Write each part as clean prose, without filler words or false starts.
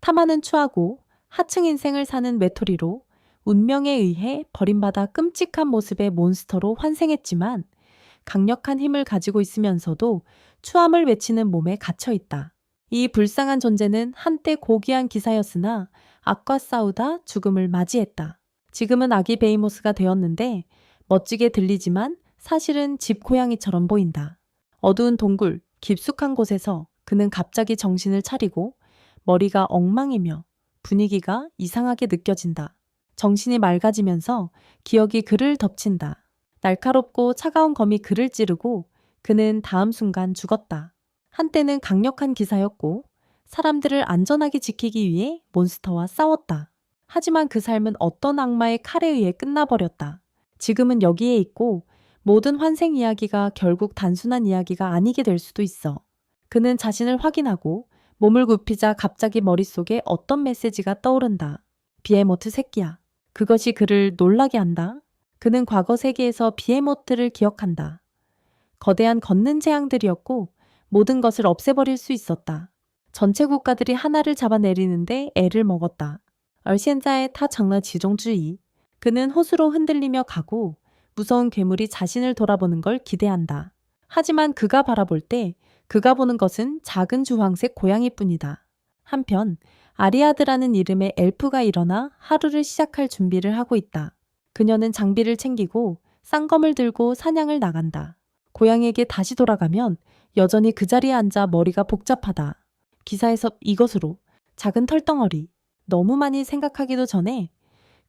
탐하는 추하고 하층 인생을 사는 외톨이로 운명에 의해 버림받아 끔찍한 모습의 몬스터로 환생했지만 강력한 힘을 가지고 있으면서도 추함을 외치는 몸에 갇혀 있다. 이 불쌍한 존재는 한때 고귀한 기사였으나 악과 싸우다 죽음을 맞이했다. 지금은 아기 베이모스가 되었는데 멋지게 들리지만 사실은 집고양이처럼 보인다. 어두운 동굴, 깊숙한 곳에서 그는 갑자기 정신을 차리고 머리가 엉망이며 분위기가 이상하게 느껴진다. 정신이 맑아지면서 기억이 그를 덮친다. 날카롭고 차가운 검이 그를 찌르고 그는 다음 순간 죽었다. 한때는 강력한 기사였고 사람들을 안전하게 지키기 위해 몬스터와 싸웠다. 하지만 그 삶은 어떤 악마의 칼에 의해 끝나버렸다. 지금은 여기에 있고 모든 환생 이야기가 결국 단순한 이야기가 아니게 될 수도 있어. 그는 자신을 확인하고 몸을 굽히자 갑자기 머릿속에 어떤 메시지가 떠오른다. 비에모트 새끼야. 그것이 그를 놀라게 한다. 그는 과거 세계에서 비에모트를 기억한다. 거대한 걷는 재앙들이었고 모든 것을 없애버릴 수 있었다. 전체 국가들이 하나를 잡아내리는데 애를 먹었다. 而现在他成了其中之一. 그는 호수로 흔들리며 가고 무서운 괴물이 자신을 돌아보는 걸 기대한다. 하지만 그가 바라볼 때 그가 보는 것은 작은 주황색 고양이뿐이다. 한편 아리아드라는 이름의 엘프가 일어나 하루를 시작할 준비를 하고 있다. 그녀는 장비를 챙기고 쌍검을 들고 사냥을 나간다. 고양이에게 다시 돌아가면 여전히 그 자리에 앉아 머리가 복잡하다. 기사에서 이것으로 작은 털덩어리, 너무 많이 생각하기도 전에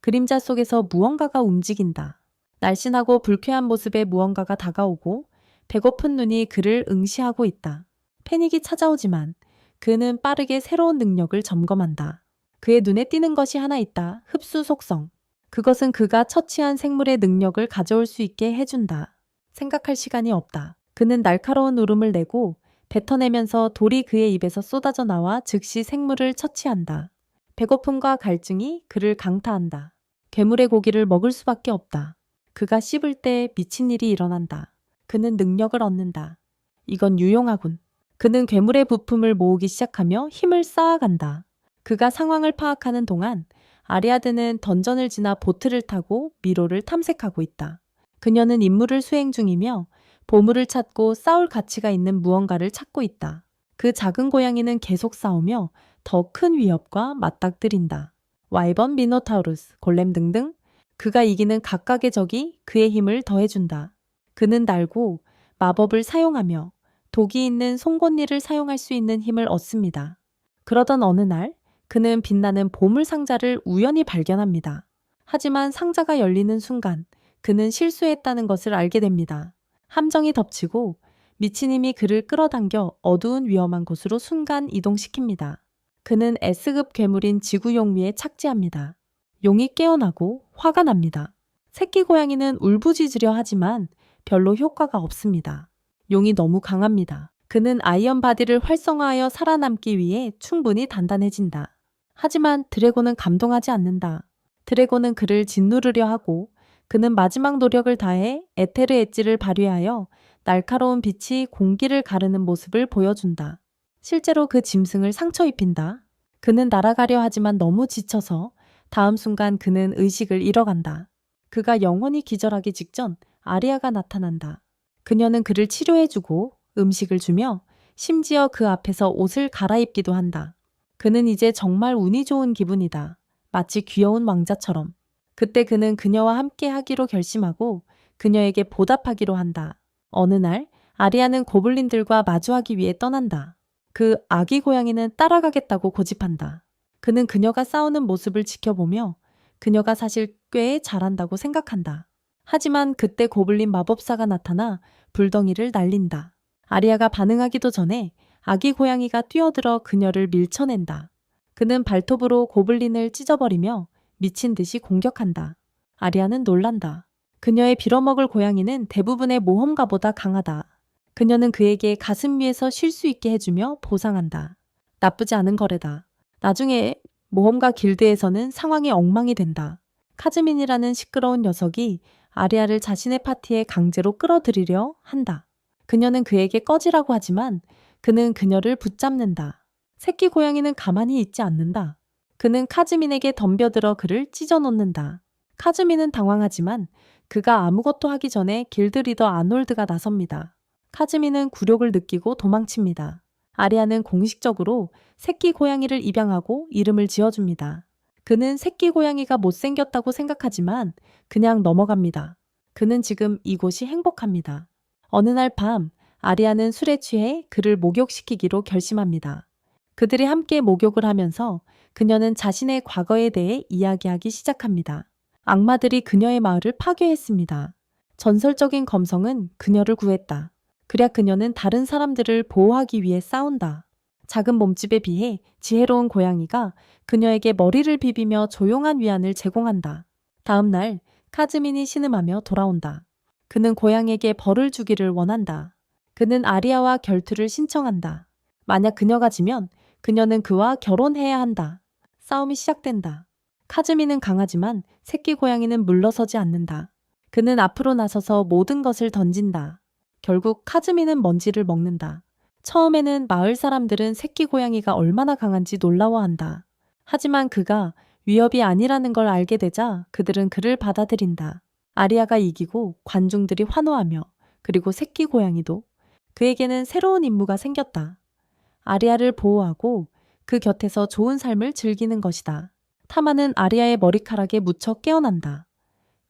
그림자 속에서 무언가가 움직인다. 날씬하고 불쾌한 모습의 무언가가 다가오고 배고픈 눈이 그를 응시하고 있다. 패닉이 찾아오지만 그는 빠르게 새로운 능력을 점검한다. 그의 눈에 띄는 것이 하나 있다. 흡수 속성. 그것은 그가 처치한 생물의 능력을 가져올 수 있게 해준다. 생각할 시간이 없다. 그는 날카로운 울음을 내고 뱉어내면서 돌이 그의 입에서 쏟아져 나와 즉시 생물을 처치한다. 배고픔과 갈증이 그를 강타한다. 괴물의 고기를 먹을 수밖에 없다. 그가 씹을 때 미친 일이 일어난다. 그는 능력을 얻는다. 이건 유용하군. 그는 괴물의 부품을 모으기 시작하며 힘을 쌓아간다. 그가 상황을 파악하는 동안 아리아드는 던전을 지나 보트를 타고 미로를 탐색하고 있다. 그녀는 임무를 수행 중이며 보물을 찾고 싸울 가치가 있는 무언가를 찾고 있다. 그 작은 고양이는 계속 싸우며 더 큰 위협과 맞닥뜨린다. 와이번, 미노타우루스, 골렘 등등 그가 이기는 각각의 적이 그의 힘을 더해준다. 그는 날고 마법을 사용하며 독이 있는 송곳니를 사용할 수 있는 힘을 얻습니다. 그러던 어느 날 그는 빛나는 보물 상자를 우연히 발견합니다. 하지만 상자가 열리는 순간 그는 실수했다는 것을 알게 됩니다. 함정이 덮치고 미친 힘이 그를 끌어당겨 어두운 위험한 곳으로 순간 이동시킵니다. 그는 S급 괴물인 지구용미에 착지합니다. 용이 깨어나고 화가 납니다. 새끼 고양이는 울부짖으려 하지만 별로 효과가 없습니다. 용이 너무 강합니다. 그는 아이언 바디를 활성화하여 살아남기 위해 충분히 단단해진다. 하지만 드래곤은 감동하지 않는다. 드래곤은 그를 짓누르려 하고 그는 마지막 노력을 다해 에테르 엣지를 발휘하여 날카로운 빛이 공기를 가르는 모습을 보여준다. 실제로 그 짐승을 상처 입힌다. 그는 날아가려 하지만 너무 지쳐서 다음 순간 그는 의식을 잃어간다. 그가 영원히 기절하기 직전 아리아가 나타난다. 그녀는 그를 치료해주고 음식을 주며 심지어 그 앞에서 옷을 갈아입기도 한다. 그는 이제 정말 운이 좋은 기분이다. 마치 귀여운 왕자처럼. 그때 그는 그녀와 함께 하기로 결심하고 그녀에게 보답하기로 한다. 어느 날 아리아는 고블린들과 마주하기 위해 떠난다. 그 아기 고양이는 따라가겠다고 고집한다. 그는 그녀가 싸우는 모습을 지켜보며 그녀가 사실 꽤 잘한다고 생각한다. 하지만 그때 고블린 마법사가 나타나 불덩이를 날린다. 아리아가 반응하기도 전에 아기 고양이가 뛰어들어 그녀를 밀쳐낸다. 그는 발톱으로 고블린을 찢어버리며 미친 듯이 공격한다. 아리아는 놀란다. 그녀의 빌어먹을 고양이는 대부분의 모험가보다 강하다. 그녀는 그에게 가슴 위에서 쉴 수 있게 해주며 보상한다. 나쁘지 않은 거래다. 나중에 모험가 길드에서는 상황이 엉망이 된다. 카즈민이라는 시끄러운 녀석이 아리아를 자신의 파티에 강제로 끌어들이려 한다. 그녀는 그에게 꺼지라고 하지만 그는 그녀를 붙잡는다. 새끼 고양이는 가만히 있지 않는다. 그는 카즈민에게 덤벼들어 그를 찢어놓는다. 카즈민은 당황하지만 그가 아무것도 하기 전에 길드 리더 아놀드가 나섭니다. 카즈민은 굴욕을 느끼고 도망칩니다. 아리아는 공식적으로 새끼 고양이를 입양하고 이름을 지어줍니다. 그는 새끼 고양이가 못생겼다고 생각하지만 그냥 넘어갑니다. 그는 지금 이곳이 행복합니다. 어느 날 밤, 아리아는 술에 취해 그를 목욕시키기로 결심합니다. 그들이 함께 목욕을 하면서 그녀는 자신의 과거에 대해 이야기하기 시작합니다. 악마들이 그녀의 마을을 파괴했습니다. 전설적인 검성은 그녀를 구했다. 그랴 그녀는 다른 사람들을 보호하기 위해 싸운다. 작은 몸집에 비해 지혜로운 고양이가 그녀에게 머리를 비비며 조용한 위안을 제공한다. 다음 날 카즈민이 신음하며 돌아온다. 그는 고양이에게 벌을 주기를 원한다. 그는 아리아와 결투를 신청한다. 만약 그녀가 지면 그녀는 그와 결혼해야 한다. 싸움이 시작된다. 카즈민은 강하지만 새끼 고양이는 물러서지 않는다. 그는 앞으로 나서서 모든 것을 던진다. 결국 카즈민은 먼지를 먹는다. 처음에는 마을 사람들은 새끼 고양이가 얼마나 강한지 놀라워한다. 하지만 그가 위협이 아니라는 걸 알게 되자 그들은 그를 받아들인다. 아리아가 이기고 관중들이 환호하며 그리고 새끼 고양이도 그에게는 새로운 임무가 생겼다. 아리아를 보호하고 그 곁에서 좋은 삶을 즐기는 것이다. 타마는 아리아의 머리카락에 묻혀 깨어난다.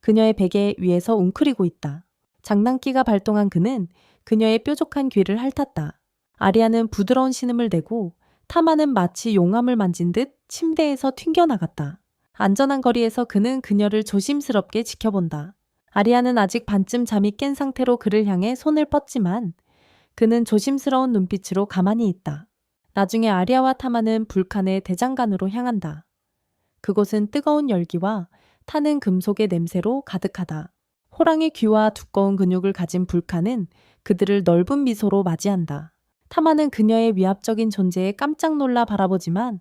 그녀의 베개 위에서 웅크리고 있다. 장난기가 발동한 그는 그녀의 뾰족한 귀를 핥았다. 아리아는 부드러운 신음을 내고 타마는 마치 용암을 만진 듯 침대에서 튕겨나갔다. 안전한 거리에서 그는 그녀를 조심스럽게 지켜본다. 아리아는 아직 반쯤 잠이 깬 상태로 그를 향해 손을 뻗지만 그는 조심스러운 눈빛으로 가만히 있다. 나중에 아리아와 타마는 불칸의 대장간으로 향한다. 그곳은 뜨거운 열기와 타는 금속의 냄새로 가득하다. 호랑이 귀와 두꺼운 근육을 가진 불칸은 그들을 넓은 미소로 맞이한다. 타마는 그녀의 위압적인 존재에 깜짝 놀라 바라보지만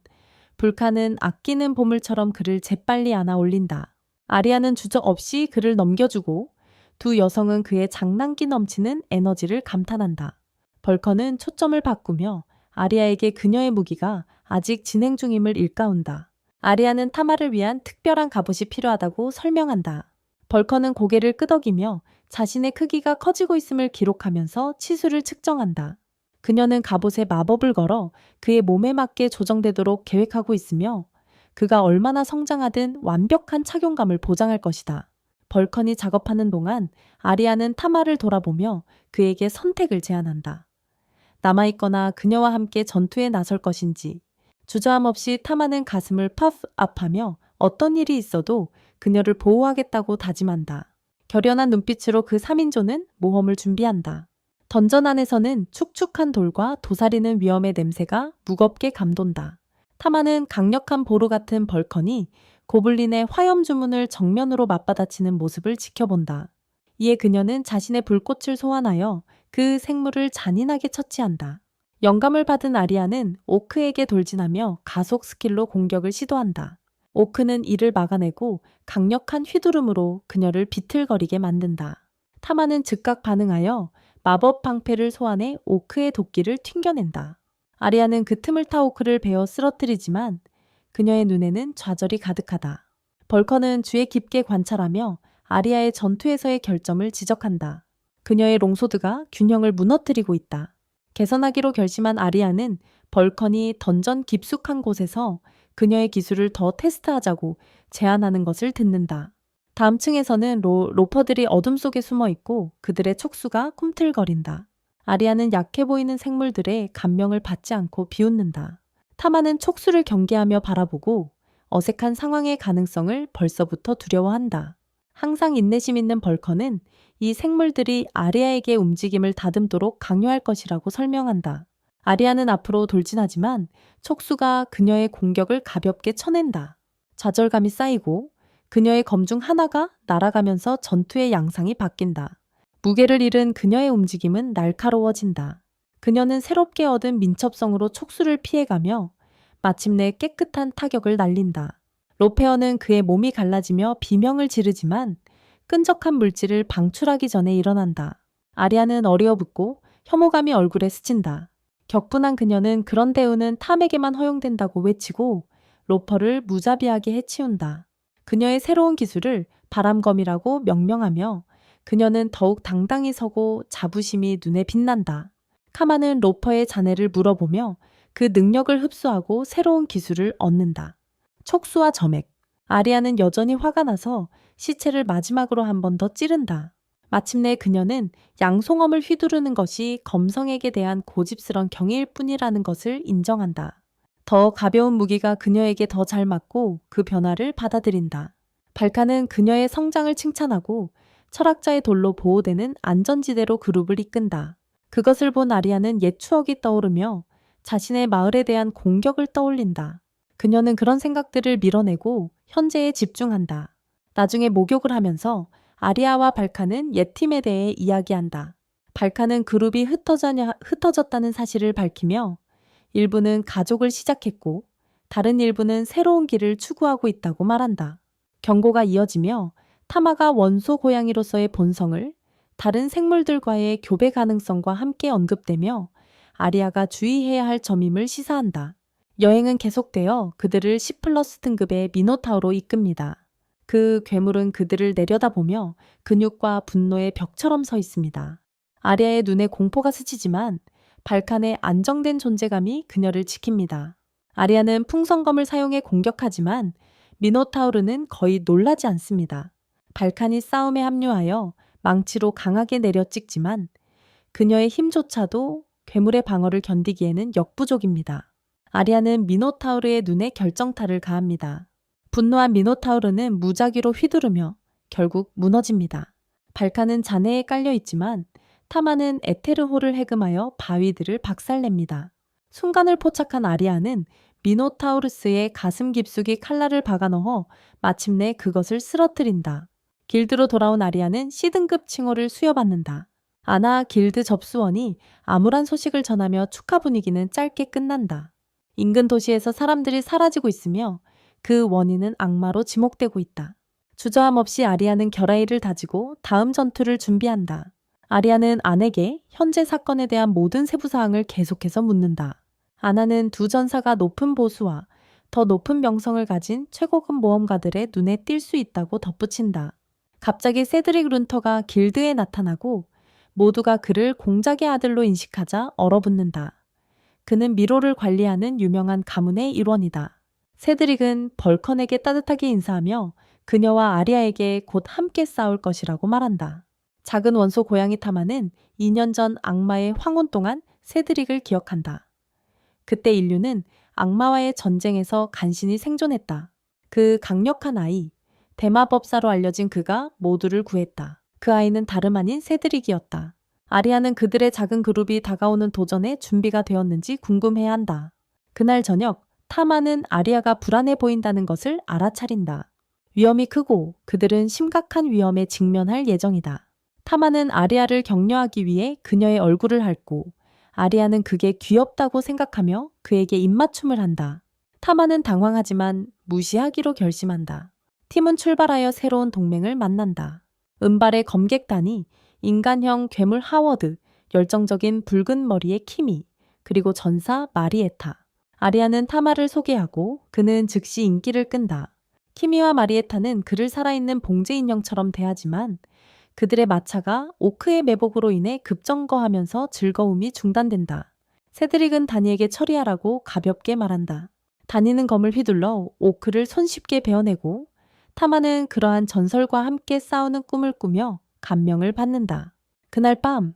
불칸은 아끼는 보물처럼 그를 재빨리 안아 올린다. 아리아는 주저 없이 그를 넘겨주고 두 여성은 그의 장난기 넘치는 에너지를 감탄한다. 벌커는 초점을 바꾸며 아리아에게 그녀의 무기가 아직 진행 중임을 일깨운다. 아리아는 타마를 위한 특별한 갑옷이 필요하다고 설명한다. 벌커는 고개를 끄덕이며 자신의 크기가 커지고 있음을 기록하면서 치수를 측정한다. 그녀는 갑옷에 마법을 걸어 그의 몸에 맞게 조정되도록 계획하고 있으며 그가 얼마나 성장하든 완벽한 착용감을 보장할 것이다. 벌컨이 작업하는 동안 아리아는 타마를 돌아보며 그에게 선택을 제안한다. 남아있거나 그녀와 함께 전투에 나설 것인지. 주저함 없이 타마는 가슴을 팝업하며 어떤 일이 있어도 그녀를 보호하겠다고 다짐한다. 결연한 눈빛으로 그 3인조는 모험을 준비한다. 던전 안에서는 축축한 돌과 도사리는 위험의 냄새가 무겁게 감돈다. 타마는 강력한 보루 같은 벌컨이 고블린의 화염 주문을 정면으로 맞받아치는 모습을 지켜본다. 이에 그녀는 자신의 불꽃을 소환하여 그 생물을 잔인하게 처치한다. 영감을 받은 아리아는 오크에게 돌진하며 가속 스킬로 공격을 시도한다. 오크는 이를 막아내고 강력한 휘두름으로 그녀를 비틀거리게 만든다. 타마는 즉각 반응하여 마법 방패를 소환해 오크의 도끼를 튕겨낸다. 아리아는 그 틈을 타 오크를 베어 쓰러뜨리지만 그녀의 눈에는 좌절이 가득하다. 벌커는 주에 깊게 관찰하며 아리아의 전투에서의 결점을 지적한다. 그녀의 롱소드가 균형을 무너뜨리고 있다. 개선하기로 결심한 아리아는 벌컨이 던전 깊숙한 곳에서 그녀의 기술을 더 테스트하자고 제안하는 것을 듣는다. 다음 층에서는 로퍼들이 어둠 속에 숨어 있고 그들의 촉수가 꿈틀거린다. 아리아는 약해 보이는 생물들의 감명을 받지 않고 비웃는다. 타마는 촉수를 경계하며 바라보고 어색한 상황의 가능성을 벌써부터 두려워한다. 항상 인내심 있는 벌커는 이 생물들이 아리아에게 움직임을 다듬도록 강요할 것이라고 설명한다. 아리아는 앞으로 돌진하지만 촉수가 그녀의 공격을 가볍게 쳐낸다. 좌절감이 쌓이고 그녀의 검 중 하나가 날아가면서 전투의 양상이 바뀐다. 무게를 잃은 그녀의 움직임은 날카로워진다. 그녀는 새롭게 얻은 민첩성으로 촉수를 피해가며 마침내 깨끗한 타격을 날린다. 로페어는 그의 몸이 갈라지며 비명을 지르지만 끈적한 물질을 방출하기 전에 일어난다. 아리아는 어리어붙고 혐오감이 얼굴에 스친다. 격분한 그녀는 그런 대우는 탐에게만 허용된다고 외치고 로퍼를 무자비하게 해치운다. 그녀의 새로운 기술을 바람검이라고 명명하며 그녀는 더욱 당당히 서고 자부심이 눈에 빛난다. 카마는 로퍼의 자네를 물어보며 그 능력을 흡수하고 새로운 기술을 얻는다. 촉수와 점액. 아리아는 여전히 화가 나서 시체를 마지막으로 한 번 더 찌른다. 마침내 그녀는 양송엄을 휘두르는 것이 검성에게 대한 고집스런 경애일 뿐이라는 것을 인정한다. 더 가벼운 무기가 그녀에게 더 잘 맞고 그 변화를 받아들인다. 발칸은 그녀의 성장을 칭찬하고 철학자의 돌로 보호되는 안전지대로 그룹을 이끈다. 그것을 본 아리아는 옛 추억이 떠오르며 자신의 마을에 대한 공격을 떠올린다. 그녀는 그런 생각들을 밀어내고 현재에 집중한다. 나중에 목욕을 하면서 아리아와 발칸은 옛 팀에 대해 이야기한다. 발칸은 그룹이 흩어졌다는 사실을 밝히며 일부는 가족을 시작했고 다른 일부는 새로운 길을 추구하고 있다고 말한다. 경고가 이어지며 타마가 원소 고양이로서의 본성을 다른 생물들과의 교배 가능성과 함께 언급되며 아리아가 주의해야 할 점임을 시사한다. 여행은 계속되어 그들을 C+ 등급의 미노타우로 이끕니다. 그 괴물은 그들을 내려다보며 근육과 분노의 벽처럼 서 있습니다. 아리아의 눈에 공포가 스치지만 발칸의 안정된 존재감이 그녀를 지킵니다. 아리아는 풍선검을 사용해 공격하지만 미노타우르는 거의 놀라지 않습니다. 발칸이 싸움에 합류하여 망치로 강하게 내려찍지만 그녀의 힘조차도 괴물의 방어를 견디기에는 역부족입니다. 아리아는 미노타우르의 눈에 결정타를 가합니다. 분노한 미노타우르는 무작위로 휘두르며 결국 무너집니다. 발칸은 잔해에 깔려 있지만 타마는 에테르호를 해금하여 바위들을 박살냅니다. 순간을 포착한 아리아는 미노타우루스의 가슴 깊숙이 칼날을 박아넣어 마침내 그것을 쓰러뜨린다. 길드로 돌아온 아리아는 C등급 칭호를 수여받는다. 아나 길드 접수원이 암울한 소식을 전하며 축하 분위기는 짧게 끝난다. 인근 도시에서 사람들이 사라지고 있으며 그 원인은 악마로 지목되고 있다. 주저함 없이 아리아는 결의를 다지고 다음 전투를 준비한다. 아리아는 안에게 현재 사건에 대한 모든 세부사항을 계속해서 묻는다. 아나는 두 전사가 높은 보수와 더 높은 명성을 가진 최고급 모험가들의 눈에 띌 수 있다고 덧붙인다. 갑자기 세드릭 룬터가 길드에 나타나고 모두가 그를 공작의 아들로 인식하자 얼어붙는다. 그는 미로를 관리하는 유명한 가문의 일원이다. 세드릭은 벌컨에게 따뜻하게 인사하며 그녀와 아리아에게 곧 함께 싸울 것이라고 말한다. 작은 원소 고양이 타마는 2년 전 악마의 황혼 동안 세드릭을 기억한다. 그때 인류는 악마와의 전쟁에서 간신히 생존했다. 그 강력한 아이, 대마법사로 알려진 그가 모두를 구했다. 그 아이는 다름 아닌 세드릭이었다. 아리아는 그들의 작은 그룹이 다가오는 도전에 준비가 되었는지 궁금해한다. 그날 저녁, 타마는 아리아가 불안해 보인다는 것을 알아차린다. 위험이 크고 그들은 심각한 위험에 직면할 예정이다. 타마는 아리아를 격려하기 위해 그녀의 얼굴을 핥고 아리아는 그게 귀엽다고 생각하며 그에게 입맞춤을 한다. 타마는 당황하지만 무시하기로 결심한다. 팀은 출발하여 새로운 동맹을 만난다. 은발의 검객단이 인간형 괴물 하워드, 열정적인 붉은 머리의 키미, 그리고 전사 마리에타. 아리아는 타마를 소개하고 그는 즉시 인기를 끈다. 키미와 마리에타는 그를 살아있는 봉제 인형처럼 대하지만 그들의 마차가 오크의 매복으로 인해 급정거하면서 즐거움이 중단된다. 세드릭은 다니에게 처리하라고 가볍게 말한다. 다니는 검을 휘둘러 오크를 손쉽게 베어내고 타마는 그러한 전설과 함께 싸우는 꿈을 꾸며 감명을 받는다. 그날 밤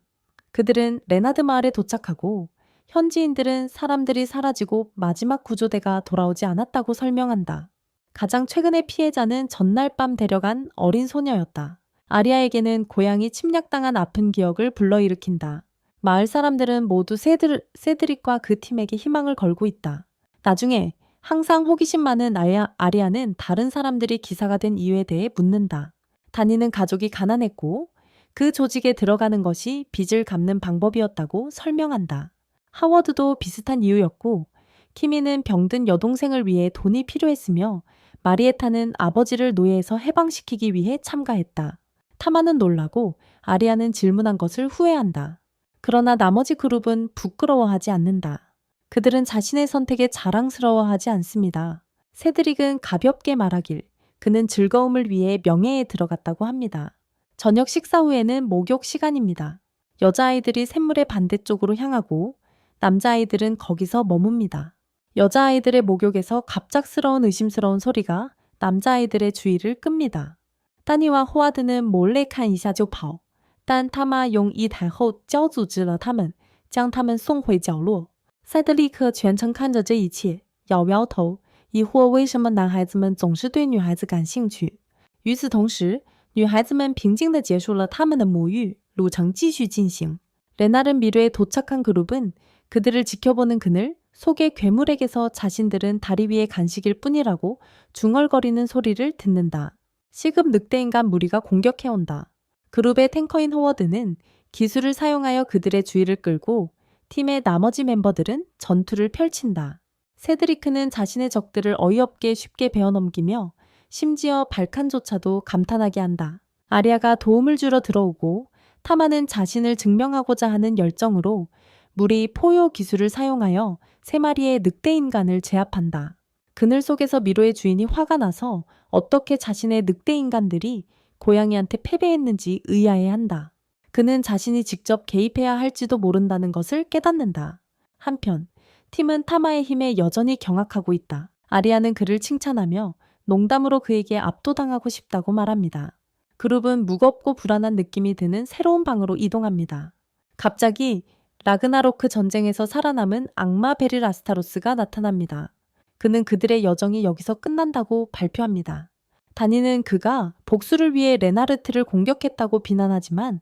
그들은 레나드 마을에 도착하고 현지인들은 사람들이 사라지고 마지막 구조대가 돌아오지 않았다고 설명한다. 가장 최근의 피해자는 전날 밤 데려간 어린 소녀였다. 아리아에게는 고향이 침략당한 아픈 기억을 불러일으킨다. 마을 사람들은 모두 세드릭과 그 팀에게 희망을 걸고 있다. 나중에 항상 호기심 많은 아리아는 다른 사람들이 기사가 된 이유에 대해 묻는다. 다니는 가족이 가난했고 그 조직에 들어가는 것이 빚을 갚는 방법이었다고 설명한다. 하워드도 비슷한 이유였고 키미는 병든 여동생을 위해 돈이 필요했으며 마리에타는 아버지를 노예에서 해방시키기 위해 참가했다. 타마는 놀라고 아리아는 질문한 것을 후회한다. 그러나 나머지 그룹은 부끄러워하지 않는다. 그들은 자신의 선택에 자랑스러워하지 않습니다. 세드릭은 가볍게 말하길 그는 즐거움을 위해 명예에 들어갔다고 합니다. 저녁 식사 후에는 목욕 시간입니다. 여자아이들이 샘물의 반대쪽으로 향하고 남자아이들은 거기서 머뭅니다. 여자아이들의 목욕에서 갑작스러운 의심스러운 소리가 남자아이들의 주의를 끕니다. 따니와 호와드는 몰래看一下就跑但他妈用一台后交组织了他们将他们送回角落塞德立刻全程看着这一切摇摇头疑惑为什么男孩子们总是对女孩子感兴趣与此同时女孩子们平静地结束了他们的母浴路程继续进行레나른 미르에 도착한 그룹은 그들을 지켜보는 그늘 속의 괴물에게서 자신들은 다리 위의 간식일 뿐이라고 중얼거리는 소리를 듣는다. 시급 늑대인간 무리가 공격해온다. 그룹의 탱커인 호워드는 기술을 사용하여 그들의 주의를 끌고 팀의 나머지 멤버들은 전투를 펼친다. 세드리크는 자신의 적들을 어이없게 쉽게 베어넘기며 심지어 발칸조차도 감탄하게 한다. 아리아가 도움을 주러 들어오고 타마는 자신을 증명하고자 하는 열정으로 무리 포효 기술을 사용하여 3마리의 늑대인간을 제압한다. 그늘 속에서 미로의 주인이 화가 나서 어떻게 자신의 늑대인간들이 고양이한테 패배했는지 의아해한다. 그는 자신이 직접 개입해야 할지도 모른다는 것을 깨닫는다. 한편 팀은 타마의 힘에 여전히 경악하고 있다. 아리아는 그를 칭찬하며 농담으로 그에게 압도당하고 싶다고 말합니다. 그룹은 무겁고 불안한 느낌이 드는 새로운 방으로 이동합니다. 갑자기 라그나로크 전쟁에서 살아남은 악마 베릴 아스타로스가 나타납니다. 그는 그들의 여정이 여기서 끝난다고 발표합니다. 다니는 그가 복수를 위해 레나르트를 공격했다고 비난하지만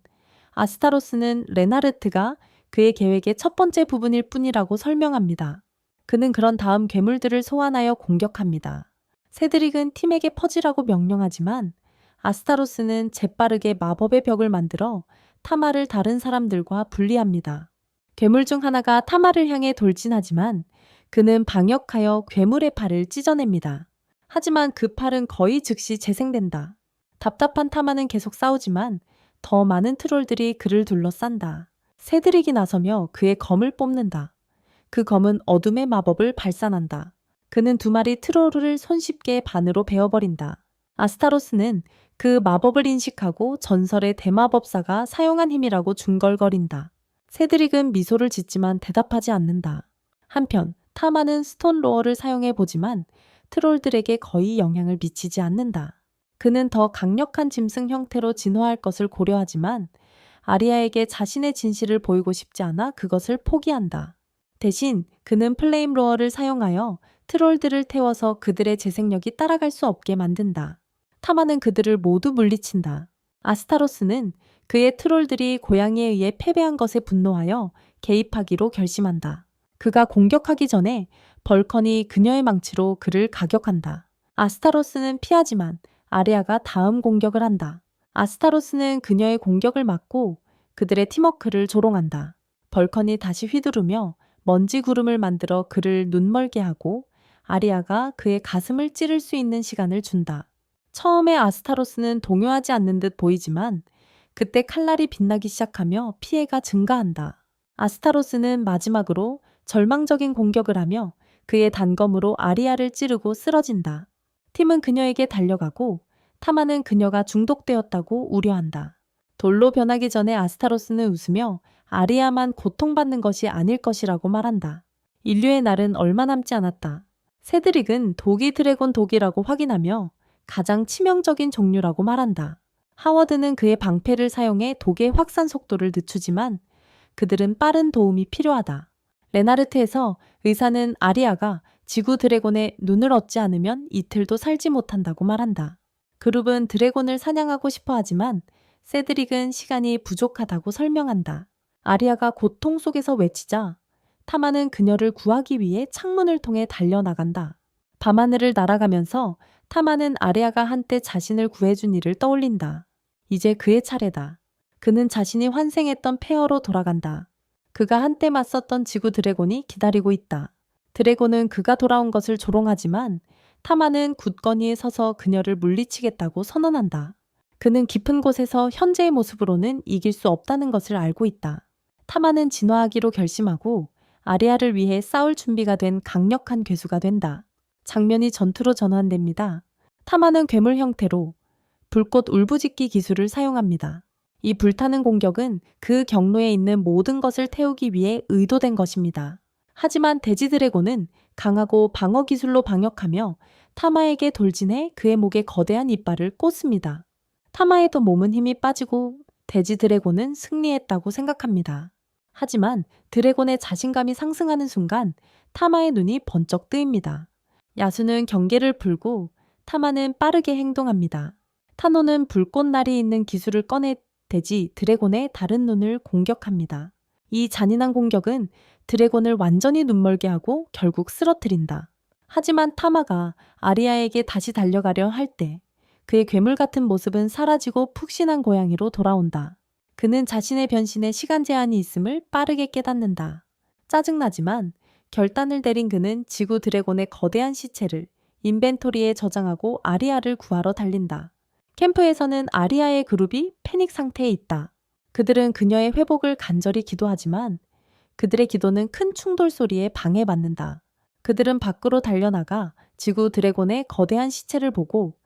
아스타로스는 레나르트가 그의 계획의 첫 번째 부분일 뿐이라고 설명합니다. 그는 그런 다음 괴물들을 소환하여 공격합니다. 세드릭은 팀에게 퍼지라고 명령하지만 아스타로스는 재빠르게 마법의 벽을 만들어 타마를 다른 사람들과 분리합니다. 괴물 중 하나가 타마를 향해 돌진하지만 그는 방역하여 괴물의 팔을 찢어냅니다. 하지만 그 팔은 거의 즉시 재생된다. 답답한 타마는 계속 싸우지만 더 많은 트롤들이 그를 둘러싼다. 세드릭이 나서며 그의 검을 뽑는다. 그 검은 어둠의 마법을 발산한다. 그는 2마리 트롤을 손쉽게 반으로 베어버린다. 아스타로스는 그 마법을 인식하고 전설의 대마법사가 사용한 힘이라고 중걸거린다. 세드릭은 미소를 짓지만 대답하지 않는다. 한편 타마는 스톤로어를 사용해보지만 트롤들에게 거의 영향을 미치지 않는다. 그는 더 강력한 짐승 형태로 진화할 것을 고려하지만 아리아에게 자신의 진실을 보이고 싶지 않아 그것을 포기한다. 대신 그는 플레임로어를 사용하여 트롤들을 태워서 그들의 재생력이 따라갈 수 없게 만든다. 타마는 그들을 모두 물리친다. 아스타로스는 그의 트롤들이 고양이에 의해 패배한 것에 분노하여 개입하기로 결심한다. 그가 공격하기 전에 벌컨이 그녀의 망치로 그를 가격한다. 아스타로스는 피하지만 아리아가 다음 공격을 한다. 아스타로스는 그녀의 공격을 막고 그들의 팀워크를 조롱한다. 벌컨이 다시 휘두르며 먼지 구름을 만들어 그를 눈멀게 하고 아리아가 그의 가슴을 찌를 수 있는 시간을 준다. 처음에 아스타로스는 동요하지 않는 듯 보이지만 그때 칼날이 빛나기 시작하며 피해가 증가한다. 아스타로스는 마지막으로 절망적인 공격을 하며 그의 단검으로 아리아를 찌르고 쓰러진다. 팀은 그녀에게 달려가고 타마는 그녀가 중독되었다고 우려한다. 돌로 변하기 전에 아스타로스는 웃으며 아리아만 고통받는 것이 아닐 것이라고 말한다. 인류의 날은 얼마 남지 않았다. 세드릭은 독이 드래곤 독이라고 확인하며 가장 치명적인 종류라고 말한다. 하워드는 그의 방패를 사용해 독의 확산 속도를 늦추지만 그들은 빠른 도움이 필요하다. 레나르트에서 의사는 아리아가 지구 드래곤의 눈을 얻지 않으면 이틀도 살지 못한다고 말한다. 그룹은 드래곤을 사냥하고 싶어 하지만 세드릭은 시간이 부족하다고 설명한다. 아리아가 고통 속에서 외치자 타마는 그녀를 구하기 위해 창문을 통해 달려나간다. 밤하늘을 날아가면서 타마는 아리아가 한때 자신을 구해준 일을 떠올린다. 이제 그의 차례다. 그는 자신이 환생했던 폐허로 돌아간다. 그가 한때 맞섰던 지구 드래곤이 기다리고 있다. 드래곤은 그가 돌아온 것을 조롱하지만 타마는 굳건히 서서 그녀를 물리치겠다고 선언한다. 그는 깊은 곳에서 현재의 모습으로는 이길 수 없다는 것을 알고 있다. 타마는 진화하기로 결심하고 아리아를 위해 싸울 준비가 된 강력한 괴수가 된다. 장면이 전투로 전환됩니다. 타마는 괴물 형태로 불꽃 울부짖기 기술을 사용합니다. 이 불타는 공격은 그 경로에 있는 모든 것을 태우기 위해 의도된 것입니다. 하지만 돼지 드래곤은 강하고 방어 기술로 방역하며 타마에게 돌진해 그의 목에 거대한 이빨을 꽂습니다. 타마에도 몸은 힘이 빠지고 돼지 드래곤은 승리했다고 생각합니다. 하지만 드래곤의 자신감이 상승하는 순간 타마의 눈이 번쩍 뜨입니다. 야수는 경계를 풀고 타마는 빠르게 행동합니다. 타노는 불꽃날이 있는 기술을 꺼내 돼지 드래곤의 다른 눈을 공격합니다. 이 잔인한 공격은 드래곤을 완전히 눈멀게 하고 결국 쓰러뜨린다. 하지만 타마가 아리아에게 다시 달려가려 할 때 그의 괴물 같은 모습은 사라지고 푹신한 고양이로 돌아온다. 그는 자신의 변신에 시간 제한이 있음을 빠르게 깨닫는다. 짜증나지만 결단을 내린 그는 지구 드래곤의 거대한 시체를 인벤토리에 저장하고 아리아를 구하러 달린다. 캠프에서는 아리아의 그룹이 패닉 상태에 있다. 그들은 그녀의 회복을 간절히 기도하지만 그들의 기도는 큰 충돌 소리에 방해받는다. 그들은 밖으로 달려나가 지구 드래곤의 거대한 시체를 보고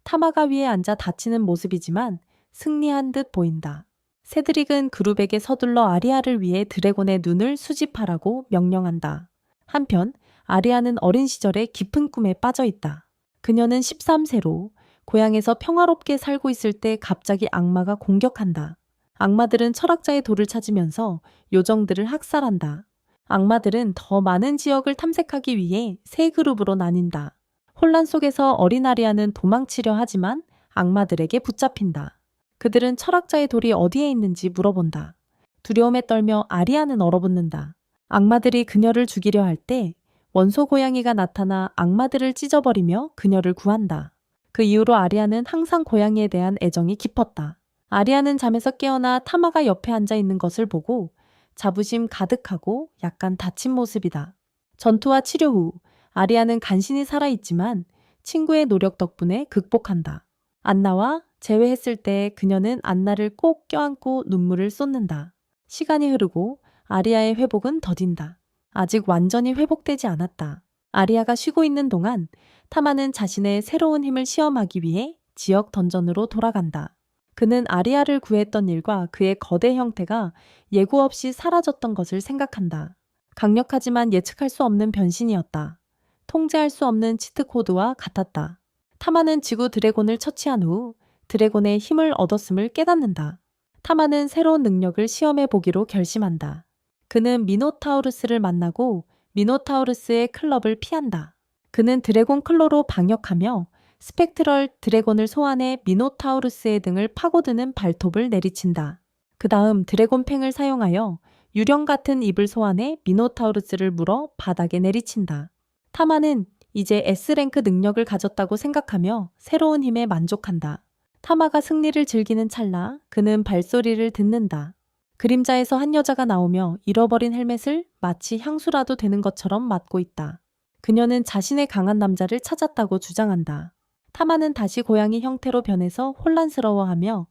타마가 위에 앉아 다치는 모습이지만 승리한 듯 보인다. 세드릭은 그룹에게 서둘러 아리아를 위해 드래곤의 눈을 수집하라고 명령한다. 한편 아리아는 어린 시절에 깊은 꿈에 빠져 있다. 그녀는 13세로 고향에서 평화롭게 살고 있을 때 갑자기 악마가 공격한다. 악마들은 철학자의 돌을 찾으면서 요정들을 학살한다. 악마들은 더 많은 지역을 탐색하기 위해 세 그룹으로 나뉜다. 혼란 속에서 어린 아리아는 도망치려 하지만 악마들에게 붙잡힌다. 그들은 철학자의 돌이 어디에 있는지 물어본다. 두려움에 떨며 아리아는 얼어붙는다. 악마들이 그녀를 죽이려 할 때 원소 고양이가 나타나 악마들을 찢어버리며 그녀를 구한다. 그 이후로 아리아는 항상 고양이에 대한 애정이 깊었다. 아리아는 잠에서 깨어나 타마가 옆에 앉아 있는 것을 보고 자부심 가득하고 약간 다친 모습이다. 전투와 치료 후 아리아는 간신히 살아있지만 친구의 노력 덕분에 극복한다. 안나와 재회했을 때 그녀는 안나를 꼭 껴안고 눈물을 쏟는다. 시간이 흐르고 아리아의 회복은 더딘다. 아직 완전히 회복되지 않았다. 아리아가 쉬고 있는 동안 타마는 자신의 새로운 힘을 시험하기 위해 지역 던전으로 돌아간다. 그는 아리아를 구했던 일과 그의 거대 형태가 예고 없이 사라졌던 것을 생각한다. 강력하지만 예측할 수 없는 변신이었다. 통제할 수 없는 치트 코드와 같았다. 타마는 지구 드래곤을 처치한 후 드래곤의 힘을 얻었음을 깨닫는다. 타마는 새로운 능력을 시험해 보기로 결심한다. 그는 미노타우루스를 만나고 미노타우루스의 클럽을 피한다. 그는 드래곤 클로로 방역하며 스펙트럴 드래곤을 소환해 미노타우루스의 등을 파고드는 발톱을 내리친다. 그 다음 드래곤 팽을 사용하여 유령 같은 입을 소환해 미노타우루스를 물어 바닥에 내리친다. 타마는 이제 S랭크 능력을 가졌다고 생각하며 새로운 힘에 만족한다. 타마가 승리를 즐기는 찰나 그는 발소리를 듣는다. 그림자에서 한 여자가 나오며 잃어버린 헬멧을 마치 향수라도 되는 것처럼 맡고 있다. 그녀는 자신의 강한 남자를 찾았다고 주장한다. 타마는 다시 고양이 형태로 변해서 혼란스러워하며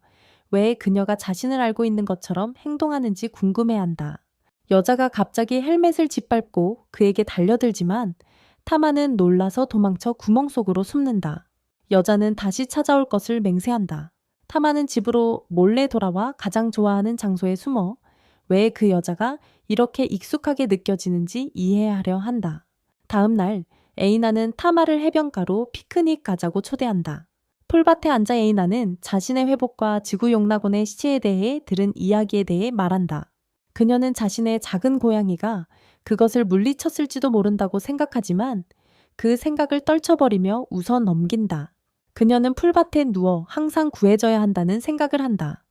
왜 그녀가 자신을 알고 있는 것처럼 행동하는지 궁금해한다. 여자가 갑자기 헬멧을 짓밟고 그에게 달려들지만 타마는 놀라서 도망쳐 구멍 속으로 숨는다. 여자는 다시 찾아올 것을 맹세한다. 타마는 집으로 몰래 돌아와 가장 좋아하는 장소에 숨어 왜 그 여자가 이렇게 익숙하게 느껴지는지 이해하려 한다. 다음 날 에이나는 타마를 해변가로 피크닉 가자고 초대한다. 풀밭에 앉아 에이나는 자신의 회복과 지구 용낙원의 시체에 대해 들은 이야기에 대해 말한다. 그녀는 자신의 작은 고양이가 그것을 물리쳤을지도 모른다고 생각하지만 그 생각을 떨쳐버리며 웃어 넘긴다. 그녀는 풀밭에 누워 항상 구해져야 한다는 생각을 한다.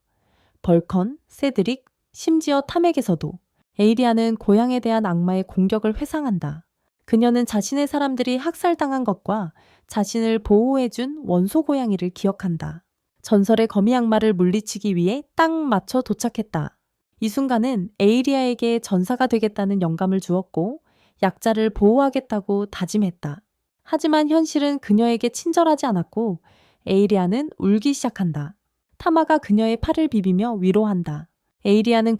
벌컨, 세드릭, 심지어 탐에게서도 에이리아는 고향에 대한 악마의 공격을 회상한다. 그녀는 자신의 사람들이 학살당한 것과 자신을 보호해준 원소 고양이를 기억한다. 전설의 거미 악마를 물리치기 위해 딱 맞춰 도착했다. 이 순간은 에이리아에게 전사가 되겠다는 영감을 주었고 약자를 보호하겠다고 다짐했다. 하지만 현실은 그녀에게 친절하지 않았고 에이리아는 울기 시작한다. 타마가 그녀의 팔을 비비며 위로한다. 에이리아는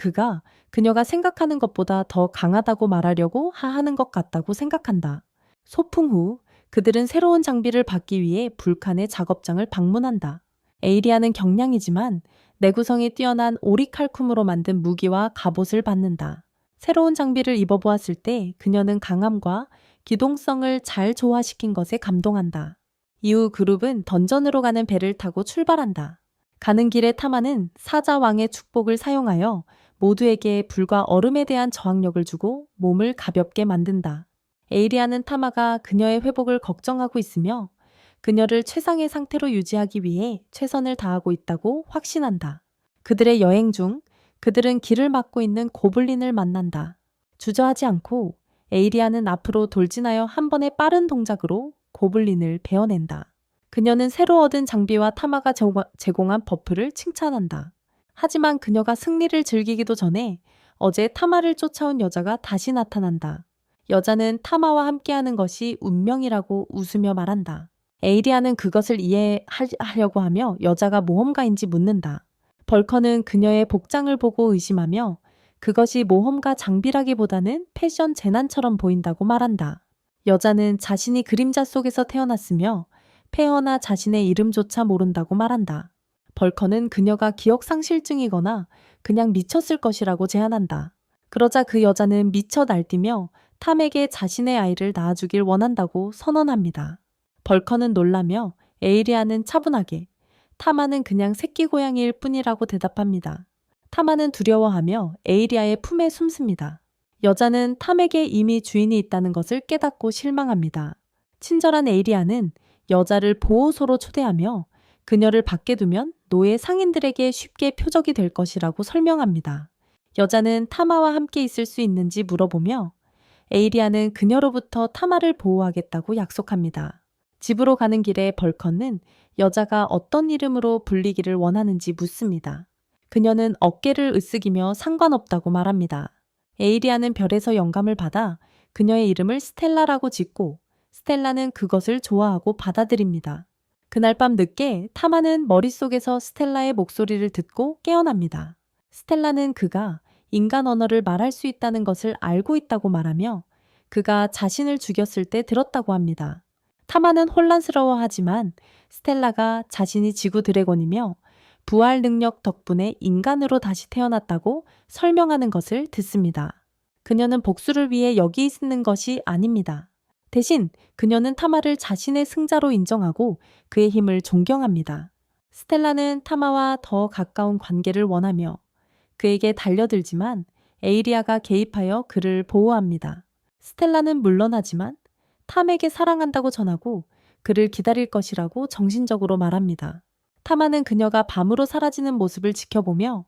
그녀가 생각하는 것보다 더 강하다고 말하려고 하는 것 같다고 생각한다. 소풍 후 그들은 새로운 장비를 받기 위해 불칸의 작업장을 방문한다. 에이리아는 경량이지만 내구성이 뛰어난 오리칼쿰으로 만든 무기와 갑옷을 받는다. 새로운 장비를 입어보았을 때 그녀는 강함과 기동성을 잘 조화시킨 것에 감동한다. 이후 그룹은 던전으로 가는 배를 타고 출발한다. 가는 길에 타마는 사자왕의 축복을 사용하여 모두에게 불과 얼음에 대한 저항력을 주고 몸을 가볍게 만든다. 에이리아는 타마가 그녀의 회복을 걱정하고 있으며 그녀를 최상의 상태로 유지하기 위해 최선을 다하고 있다고 확신한다. 그들의 여행 중 그들은 길을 막고 있는 고블린을 만난다. 주저하지 않고 에이리아는 앞으로 돌진하여 한 번의 빠른 동작으로 고블린을 베어낸다. 그녀는 새로 얻은 장비와 타마가 제공한 버프를 칭찬한다. 하지만 그녀가 승리를 즐기기도 전에 어제 타마를 쫓아온 여자가 다시 나타난다. 여자는 타마와 함께하는 것이 운명이라고 웃으며 말한다. 에이리아는 그것을 이해하려고 하며 여자가 모험가인지 묻는다. 벌커는 그녀의 복장을 보고 의심하며 그것이 모험가 장비라기보다는 패션 재난처럼 보인다고 말한다. 여자는 자신이 그림자 속에서 태어났으며 폐허나 자신의 이름조차 모른다고 말한다. 벌커는 그녀가 기억상실증이거나 그냥 미쳤을 것이라고 제안한다. 그러자 그 여자는 미쳐 날뛰며 탐에게 자신의 아이를 낳아주길 원한다고 선언합니다. 벌커는 놀라며 에이리아는 차분하게, 타마는 그냥 새끼 고양이일 뿐이라고 대답합니다. 타마는 두려워하며 에이리아의 품에 숨습니다. 여자는 탐에게 이미 주인이 있다는 것을 깨닫고 실망합니다. 친절한 에이리아는 여자를 보호소로 초대하며 그녀를 밖에 두면 노예 상인들에게 쉽게 표적이 될 것이라고 설명합니다. 여자는 타마와 함께 있을 수 있는지 물어보며 에이리아는 그녀로부터 타마를 보호하겠다고 약속합니다. 집으로 가는 길에 벌컨은 여자가 어떤 이름으로 불리기를 원하는지 묻습니다. 그녀는 어깨를 으쓱이며 상관없다고 말합니다. 에이리아는 별에서 영감을 받아 그녀의 이름을 스텔라라고 짓고 스텔라는 그것을 좋아하고 받아들입니다. 그날 밤 늦게 타마는 머릿속에서 스텔라의 목소리를 듣고 깨어납니다. 스텔라는 그가 인간 언어를 말할 수 있다는 것을 알고 있다고 말하며 그가 자신을 죽였을 때 들었다고 합니다. 타마는 혼란스러워하지만 스텔라가 자신이 지구 드래곤이며 부활 능력 덕분에 인간으로 다시 태어났다고 설명하는 것을 듣습니다. 그녀는 복수를 위해 여기 있는 것이 아닙니다. 대신 그녀는 타마를 자신의 승자로 인정하고 그의 힘을 존경합니다. 스텔라는 타마와 더 가까운 관계를 원하며 그에게 달려들지만 에이리아가 개입하여 그를 보호합니다. 스텔라는 물러나지만 탐에게 사랑한다고 전하고 그를 기다릴 것이라고 정신적으로 말합니다. 타마는 그녀가 밤으로 사라지는 모습을 지켜보며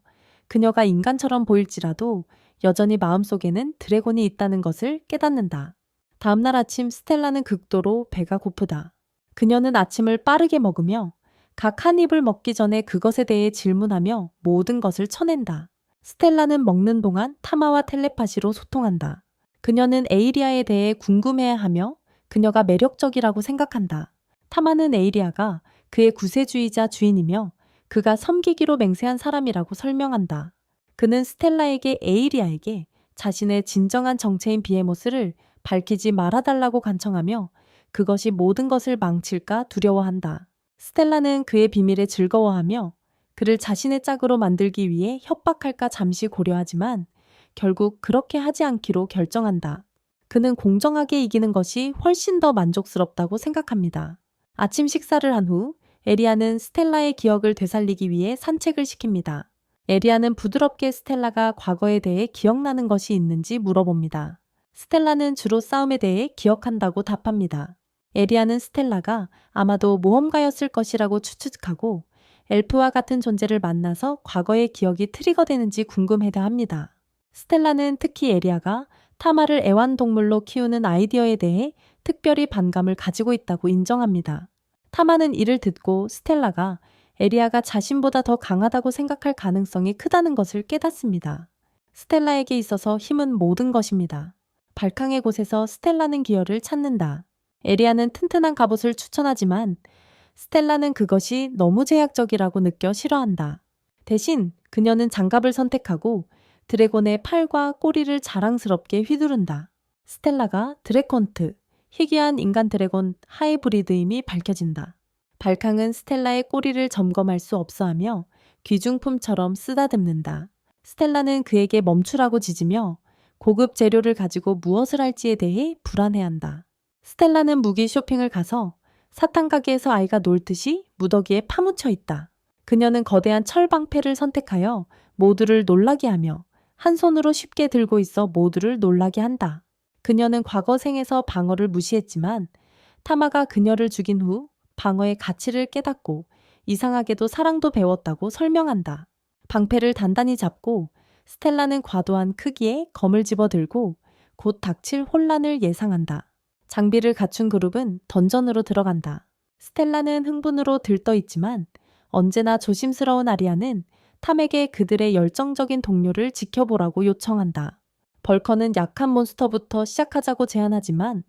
그녀가 인간처럼 보일지라도 여전히 마음속에는 드래곤이 있다는 것을 깨닫는다. 다음날 아침 스텔라는 극도로 배가 고프다. 그녀는 아침을 빠르게 먹으며 각 한 입을 먹기 전에 그것에 대해 질문하며 모든 것을 쳐낸다. 스텔라는 먹는 동안 타마와 텔레파시로 소통한다. 그녀는 에이리아에 대해 궁금해하며 그녀가 매력적이라고 생각한다. 타마는 에이리아가 그의 구세주이자 주인이며 그가 섬기기로 맹세한 사람이라고 설명한다. 그는 스텔라에게 에이리아에게 자신의 진정한 정체인 비에모스를 밝히지 말아달라고 간청하며 그것이 모든 것을 망칠까 두려워한다. 스텔라는 그의 비밀에 즐거워하며 그를 자신의 짝으로 만들기 위해 협박할까 잠시 고려하지만 결국 그렇게 하지 않기로 결정한다. 그는 공정하게 이기는 것이 훨씬 더 만족스럽다고 생각합니다. 아침 식사를 한 후 에리아는 스텔라의 기억을 되살리기 위해 산책을 시킵니다. 에리아는 부드럽게 스텔라가 과거에 대해 기억나는 것이 있는지 물어봅니다. 스텔라는 주로 싸움에 대해 기억한다고 답합니다. 에리아는 스텔라가 아마도 모험가였을 것이라고 추측하고 엘프와 같은 존재를 만나서 과거의 기억이 트리거되는지 궁금해다 합니다. 스텔라는 특히 에리아가 타마를 애완동물로 키우는 아이디어에 대해 특별히 반감을 가지고 있다고 인정합니다. 타마는 이를 듣고 스텔라가 에리아가 자신보다 더 강하다고 생각할 가능성이 크다는 것을 깨닫습니다. 스텔라에게 있어서 힘은 모든 것입니다. 발캉의 곳에서 스텔라는 기여를 찾는다. 에리아는 튼튼한 갑옷을 추천하지만 스텔라는 그것이 너무 제약적이라고 느껴 싫어한다. 대신 그녀는 장갑을 선택하고 드래곤의 팔과 꼬리를 자랑스럽게 휘두른다. 스텔라가 드래콘트, 희귀한 인간 드래곤 하이브리드임이 밝혀진다. 발캉은 스텔라의 꼬리를 점검할 수 없어하며 귀중품처럼 쓰다듬는다. 스텔라는 그에게 멈추라고 짖으며 고급 재료를 가지고 무엇을 할지에 대해 불안해한다. 스텔라는 무기 쇼핑을 가서 사탕 가게에서 아이가 놀듯이 무더기에 파묻혀 있다. 그녀는 거대한 철방패를 선택하여 모두를 놀라게 하며 한 손으로 쉽게 들고 있어 모두를 놀라게 한다. 그녀는 과거 생에서 방어를 무시했지만 타마가 그녀를 죽인 후 방어의 가치를 깨닫고 이상하게도 사랑도 배웠다고 설명한다. 방패를 단단히 잡고 스텔라는 과도한 크기의 검을 집어들고 곧 닥칠 혼란을 예상한다. 장비를 갖춘 그룹은 던전으로 들어간다. 스텔라는 흥분으로 들떠 있지만 언제나 조심스러운 아리아는 탐에게 그들의 열정적인 동료를 지켜보라고 요청한다. 벌커는 약한 몬스터부터 시작하자고 제안하지만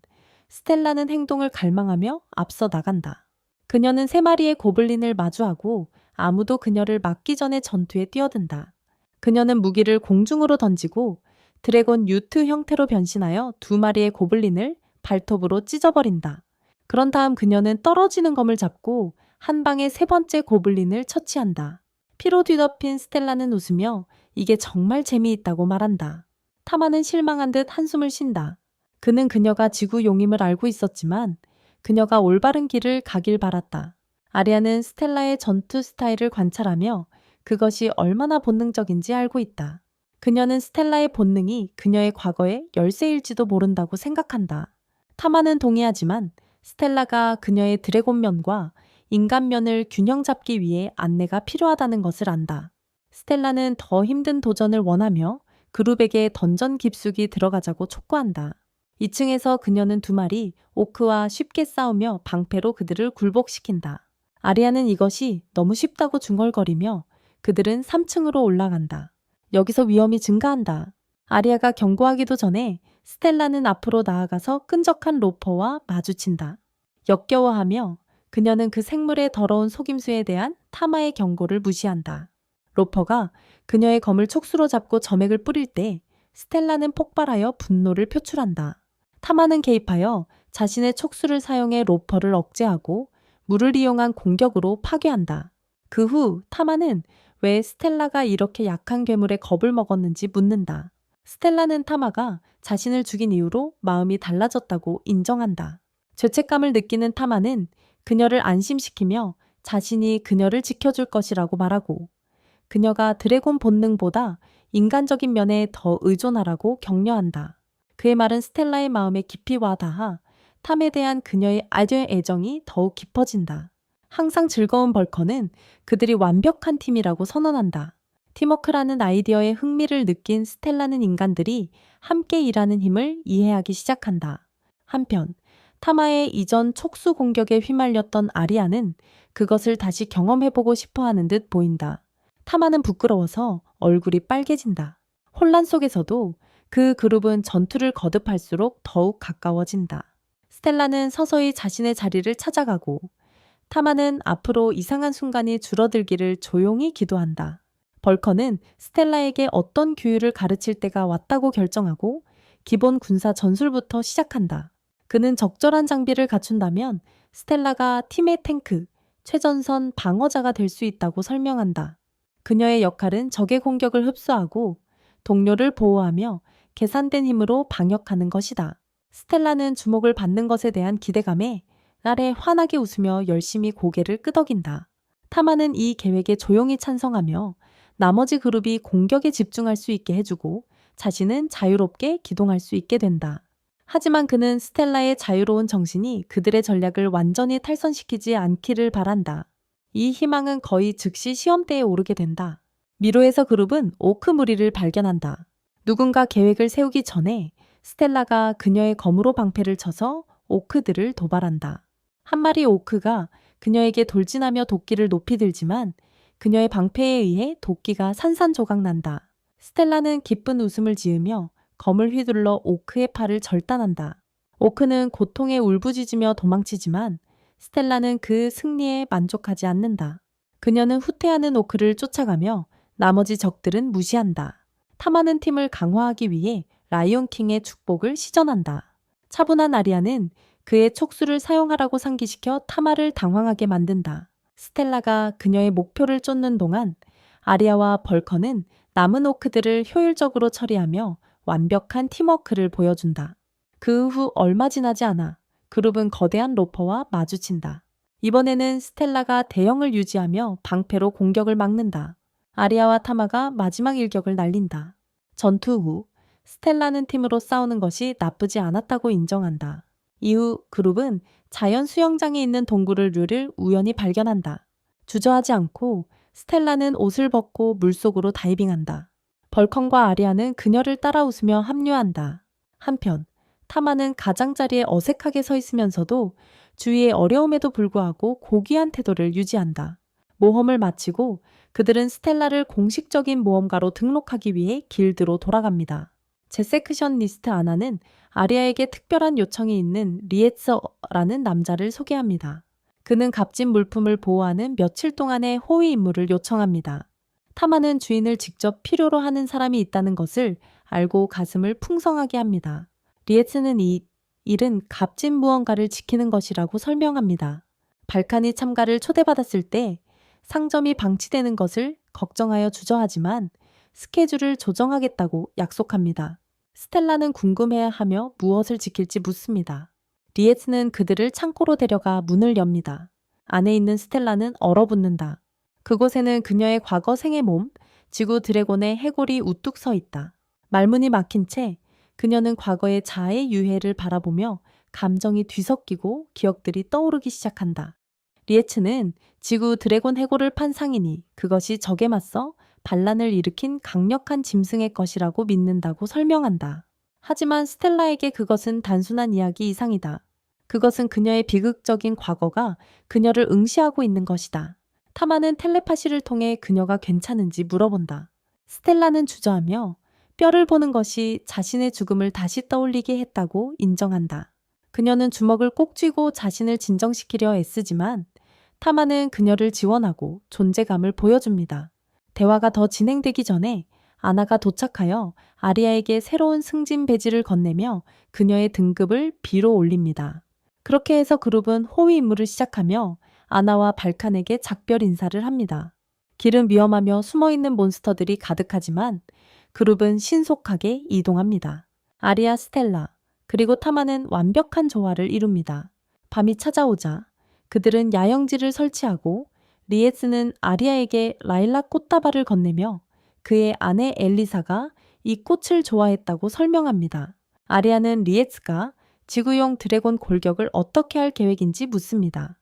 스텔라는 행동을 갈망하며 앞서 나간다. 그녀는 3마리의 고블린을 마주하고 아무도 그녀를 막기 전에 전투에 뛰어든다. 그녀는 무기를 공중으로 던지고 드래곤 유트 형태로 변신하여 2마리의 고블린을 발톱으로 찢어버린다. 그런 다음 그녀는 떨어지는 검을 잡고 한 방에 3번째 고블린을 처치한다. 피로 뒤덮인 스텔라는 웃으며 이게 정말 재미있다고 말한다. 타마는 실망한 듯 한숨을 쉰다. 그는 그녀가 지구 용임을 알고 있었지만 그녀가 올바른 길을 가길 바랐다. 아리아는 스텔라의 전투 스타일을 관찰하며 그것이 얼마나 본능적인지 알고 있다. 그녀는 스텔라의 본능이 그녀의 과거의 열쇠일지도 모른다고 생각한다. 타마는 동의하지만 스텔라가 그녀의 드래곤면과 인간면을 균형 잡기 위해 안내가 필요하다는 것을 안다. 스텔라는 더 힘든 도전을 원하며 그룹에게 던전 깊숙이 들어가자고 촉구한다. 2층에서 그녀는 2마리 오크와 쉽게 싸우며 방패로 그들을 굴복시킨다. 아리아는 이것이 너무 쉽다고 중얼거리며 그들은 3층으로 올라간다. 여기서 위험이 증가한다. 아리아가 경고하기도 전에 스텔라는 앞으로 나아가서 끈적한 로퍼와 마주친다. 역겨워하며 그녀는 그 생물의 더러운 속임수에 대한 타마의 경고를 무시한다. 로퍼가 그녀의 검을 촉수로 잡고 점액을 뿌릴 때 스텔라는 폭발하여 분노를 표출한다. 타마는 개입하여 자신의 촉수를 사용해 로퍼를 억제하고 물을 이용한 공격으로 파괴한다. 그 후 타마는 왜 스텔라가 이렇게 약한 괴물에 겁을 먹었는지 묻는다. 스텔라는 타마가 자신을 죽인 이후로 마음이 달라졌다고 인정한다. 죄책감을 느끼는 타마는 그녀를 안심시키며 자신이 그녀를 지켜줄 것이라고 말하고 그녀가 드래곤 본능보다 인간적인 면에 더 의존하라고 격려한다. 그의 말은 스텔라의 마음에 깊이 와닿아 탐에 대한 그녀의 애정이 더욱 깊어진다. 항상 즐거운 벌커는 그들이 완벽한 팀이라고 선언한다. 팀워크라는 아이디어에 흥미를 느낀 스텔라는 인간들이 함께 일하는 힘을 이해하기 시작한다. 한편 타마의 이전 촉수 공격에 휘말렸던 아리아는 그것을 다시 경험해보고 싶어하는 듯 보인다. 타마는 부끄러워서 얼굴이 빨개진다. 혼란 속에서도 그 그룹은 전투를 거듭할수록 더욱 가까워진다. 스텔라는 서서히 자신의 자리를 찾아가고 타마는 앞으로 이상한 순간이 줄어들기를 조용히 기도한다. 벌커는 스텔라에게 어떤 규율을 가르칠 때가 왔다고 결정하고 기본 군사 전술부터 시작한다. 그는 적절한 장비를 갖춘다면 스텔라가 팀의 탱크, 최전선 방어자가 될 수 있다고 설명한다. 그녀의 역할은 적의 공격을 흡수하고 동료를 보호하며 계산된 힘으로 방역하는 것이다. 스텔라는 주목을 받는 것에 대한 기대감에 아래 환하게 웃으며 열심히 고개를 끄덕인다. 타마는 이 계획에 조용히 찬성하며 나머지 그룹이 공격에 집중할 수 있게 해주고 자신은 자유롭게 기동할 수 있게 된다. 하지만 그는 스텔라의 자유로운 정신이 그들의 전략을 완전히 탈선시키지 않기를 바란다. 이 희망은 거의 즉시 시험대에 오르게 된다. 미로에서 그룹은 오크 무리를 발견한다. 누군가 계획을 세우기 전에 스텔라가 그녀의 검으로 방패를 쳐서 오크들을 도발한다. 한 마리 오크가 그녀에게 돌진하며 도끼를 높이 들지만 그녀의 방패에 의해 도끼가 산산조각난다. 스텔라는 기쁜 웃음을 지으며 검을 휘둘러 오크의 팔을 절단한다. 오크는 고통에 울부짖으며 도망치지만 스텔라는 그 승리에 만족하지 않는다. 그녀는 후퇴하는 오크를 쫓아가며 나머지 적들은 무시한다. 타마는 팀을 강화하기 위해 라이온킹의 축복을 시전한다. 차분한 아리아는 그의 촉수를 사용하라고 상기시켜 타마를 당황하게 만든다. 스텔라가 그녀의 목표를 쫓는 동안 아리아와 벌커는 남은 오크들을 효율적으로 처리하며 완벽한 팀워크를 보여준다. 그 후 얼마 지나지 않아 그룹은 거대한 로퍼와 마주친다. 이번에는 스텔라가 대형을 유지하며 방패로 공격을 막는다. 아리아와 타마가 마지막 일격을 날린다. 전투 후 스텔라는 팀으로 싸우는 것이 나쁘지 않았다고 인정한다. 이후 그룹은 자연 수영장에 있는 동굴을 류를 우연히 발견한다. 주저하지 않고 스텔라는 옷을 벗고 물속으로 다이빙한다. 벌컨과 아리아는 그녀를 따라 웃으며 합류한다. 한편 타마는 가장자리에 어색하게 서 있으면서도 주위의 어려움에도 불구하고 고귀한 태도를 유지한다. 모험을 마치고 그들은 스텔라를 공식적인 모험가로 등록하기 위해 길드로 돌아갑니다. 제세크션리스트 아나는 아리아에게 특별한 요청이 있는 리에츠라는 남자를 소개합니다. 그는 값진 물품을 보호하는 며칠 동안의 호위 임무를 요청합니다. 타마는 주인을 직접 필요로 하는 사람이 있다는 것을 알고 가슴을 풍성하게 합니다. 리에츠는 이 일은 값진 무언가를 지키는 것이라고 설명합니다. 발칸이 참가를 초대받았을 때 상점이 방치되는 것을 걱정하여 주저하지만 스케줄을 조정하겠다고 약속합니다. 스텔라는 궁금해하며 무엇을 지킬지 묻습니다. 리에츠는 그들을 창고로 데려가 문을 엽니다. 안에 있는 스텔라는 얼어붙는다. 그곳에는 그녀의 과거 생의 몸, 지구 드래곤의 해골이 우뚝 서 있다. 말문이 막힌 채 그녀는 과거의 자아의 유해를 바라보며 감정이 뒤섞이고 기억들이 떠오르기 시작한다. 리에츠는 지구 드래곤 해골을 판 상인이 그것이 적에 맞서 반란을 일으킨 강력한 짐승의 것이라고 믿는다고 설명한다. 하지만 스텔라에게 그것은 단순한 이야기 이상이다. 그것은 그녀의 비극적인 과거가 그녀를 응시하고 있는 것이다. 타마는 텔레파시를 통해 그녀가 괜찮은지 물어본다. 스텔라는 주저하며 뼈를 보는 것이 자신의 죽음을 다시 떠올리게 했다고 인정한다. 그녀는 주먹을 꼭 쥐고 자신을 진정시키려 애쓰지만 타마는 그녀를 지원하고 존재감을 보여줍니다. 대화가 더 진행되기 전에 아나가 도착하여 아리아에게 새로운 승진 배지를 건네며 그녀의 등급을 B로 올립니다. 그렇게 해서 그룹은 호위 임무를 시작하며 아나와 발칸에게 작별 인사를 합니다. 길은 위험하며 숨어있는 몬스터들이 가득하지만 그룹은 신속하게 이동합니다. 아리아, 스텔라, 그리고 타마는 완벽한 조화를 이룹니다. 밤이 찾아오자 그들은 야영지를 설치하고 리에츠는 아리아에게 라일락 꽃다발을 건네며 그의 아내 엘리사가 이 꽃을 좋아했다고 설명합니다. 아리아는 리에츠가 지구용 드래곤 골격을 어떻게 할 계획인지 묻습니다.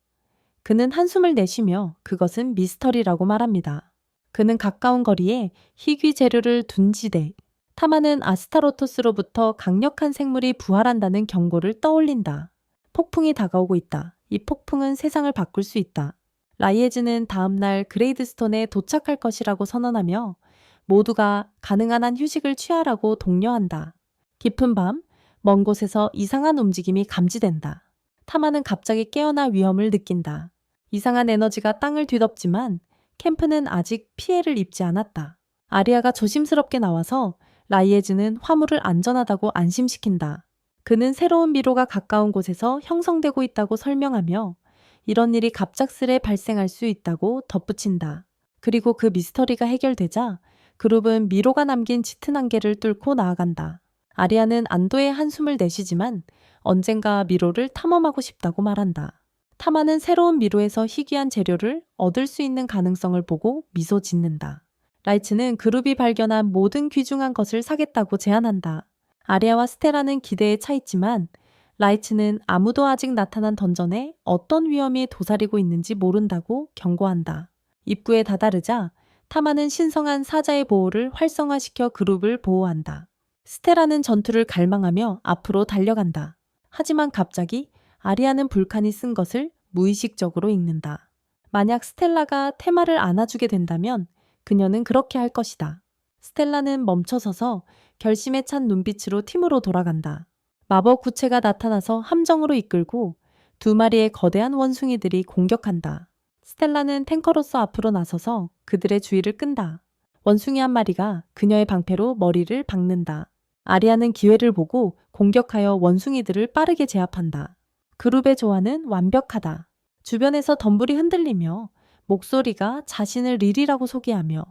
그는 한숨을 내쉬며 그것은 미스터리라고 말합니다. 그는 가까운 거리에 희귀 재료를 둔 지대, 타마는 아스타로토스로부터 강력한 생물이 부활한다는 경고를 떠올린다. 폭풍이 다가오고 있다. 이 폭풍은 세상을 바꿀 수 있다. 라이에즈는 다음날 그레이드스톤에 도착할 것이라고 선언하며 모두가 가능한 한 휴식을 취하라고 독려한다. 깊은 밤, 먼 곳에서 이상한 움직임이 감지된다. 타마는 갑자기 깨어나 위험을 느낀다. 이상한 에너지가 땅을 뒤덮지만 캠프는 아직 피해를 입지 않았다. 아리아가 조심스럽게 나와서 라이에즈는 화물을 안전하다고 안심시킨다. 그는 새로운 미로가 가까운 곳에서 형성되고 있다고 설명하며 이런 일이 갑작스레 발생할 수 있다고 덧붙인다. 그리고 그 미스터리가 해결되자 그룹은 미로가 남긴 짙은 안개를 뚫고 나아간다. 아리아는 안도의 한숨을 내쉬지만 언젠가 미로를 탐험하고 싶다고 말한다. 타마는 새로운 미로에서 희귀한 재료를 얻을 수 있는 가능성을 보고 미소 짓는다. 라이츠는 그룹이 발견한 모든 귀중한 것을 사겠다고 제안한다. 아리아와 스테라는 기대에 차 있지만 라이츠는 아무도 아직 나타난 던전에 어떤 위험이 도사리고 있는지 모른다고 경고한다. 입구에 다다르자 타마는 신성한 사자의 보호를 활성화시켜 그룹을 보호한다. 스테라는 전투를 갈망하며 앞으로 달려간다. 하지만 갑자기 아리아는 불칸이 쓴 것을 무의식적으로 읽는다. 만약 스텔라가 테마를 안아주게 된다면 그녀는 그렇게 할 것이다. 스텔라는 멈춰서서 결심에 찬 눈빛으로 팀으로 돌아간다. 마법 구체가 나타나서 함정으로 이끌고 두 마리의 거대한 원숭이들이 공격한다. 스텔라는 탱커로서 앞으로 나서서 그들의 주의를 끈다. 원숭이 한 마리가 그녀의 방패로 머리를 박는다. 아리아는 기회를 보고 공격하여 원숭이들을 빠르게 제압한다. 그룹의 조화는 완벽하다. 주변에서 덤불이 흔들리며 목소리가 자신을 릴이라고 소개하며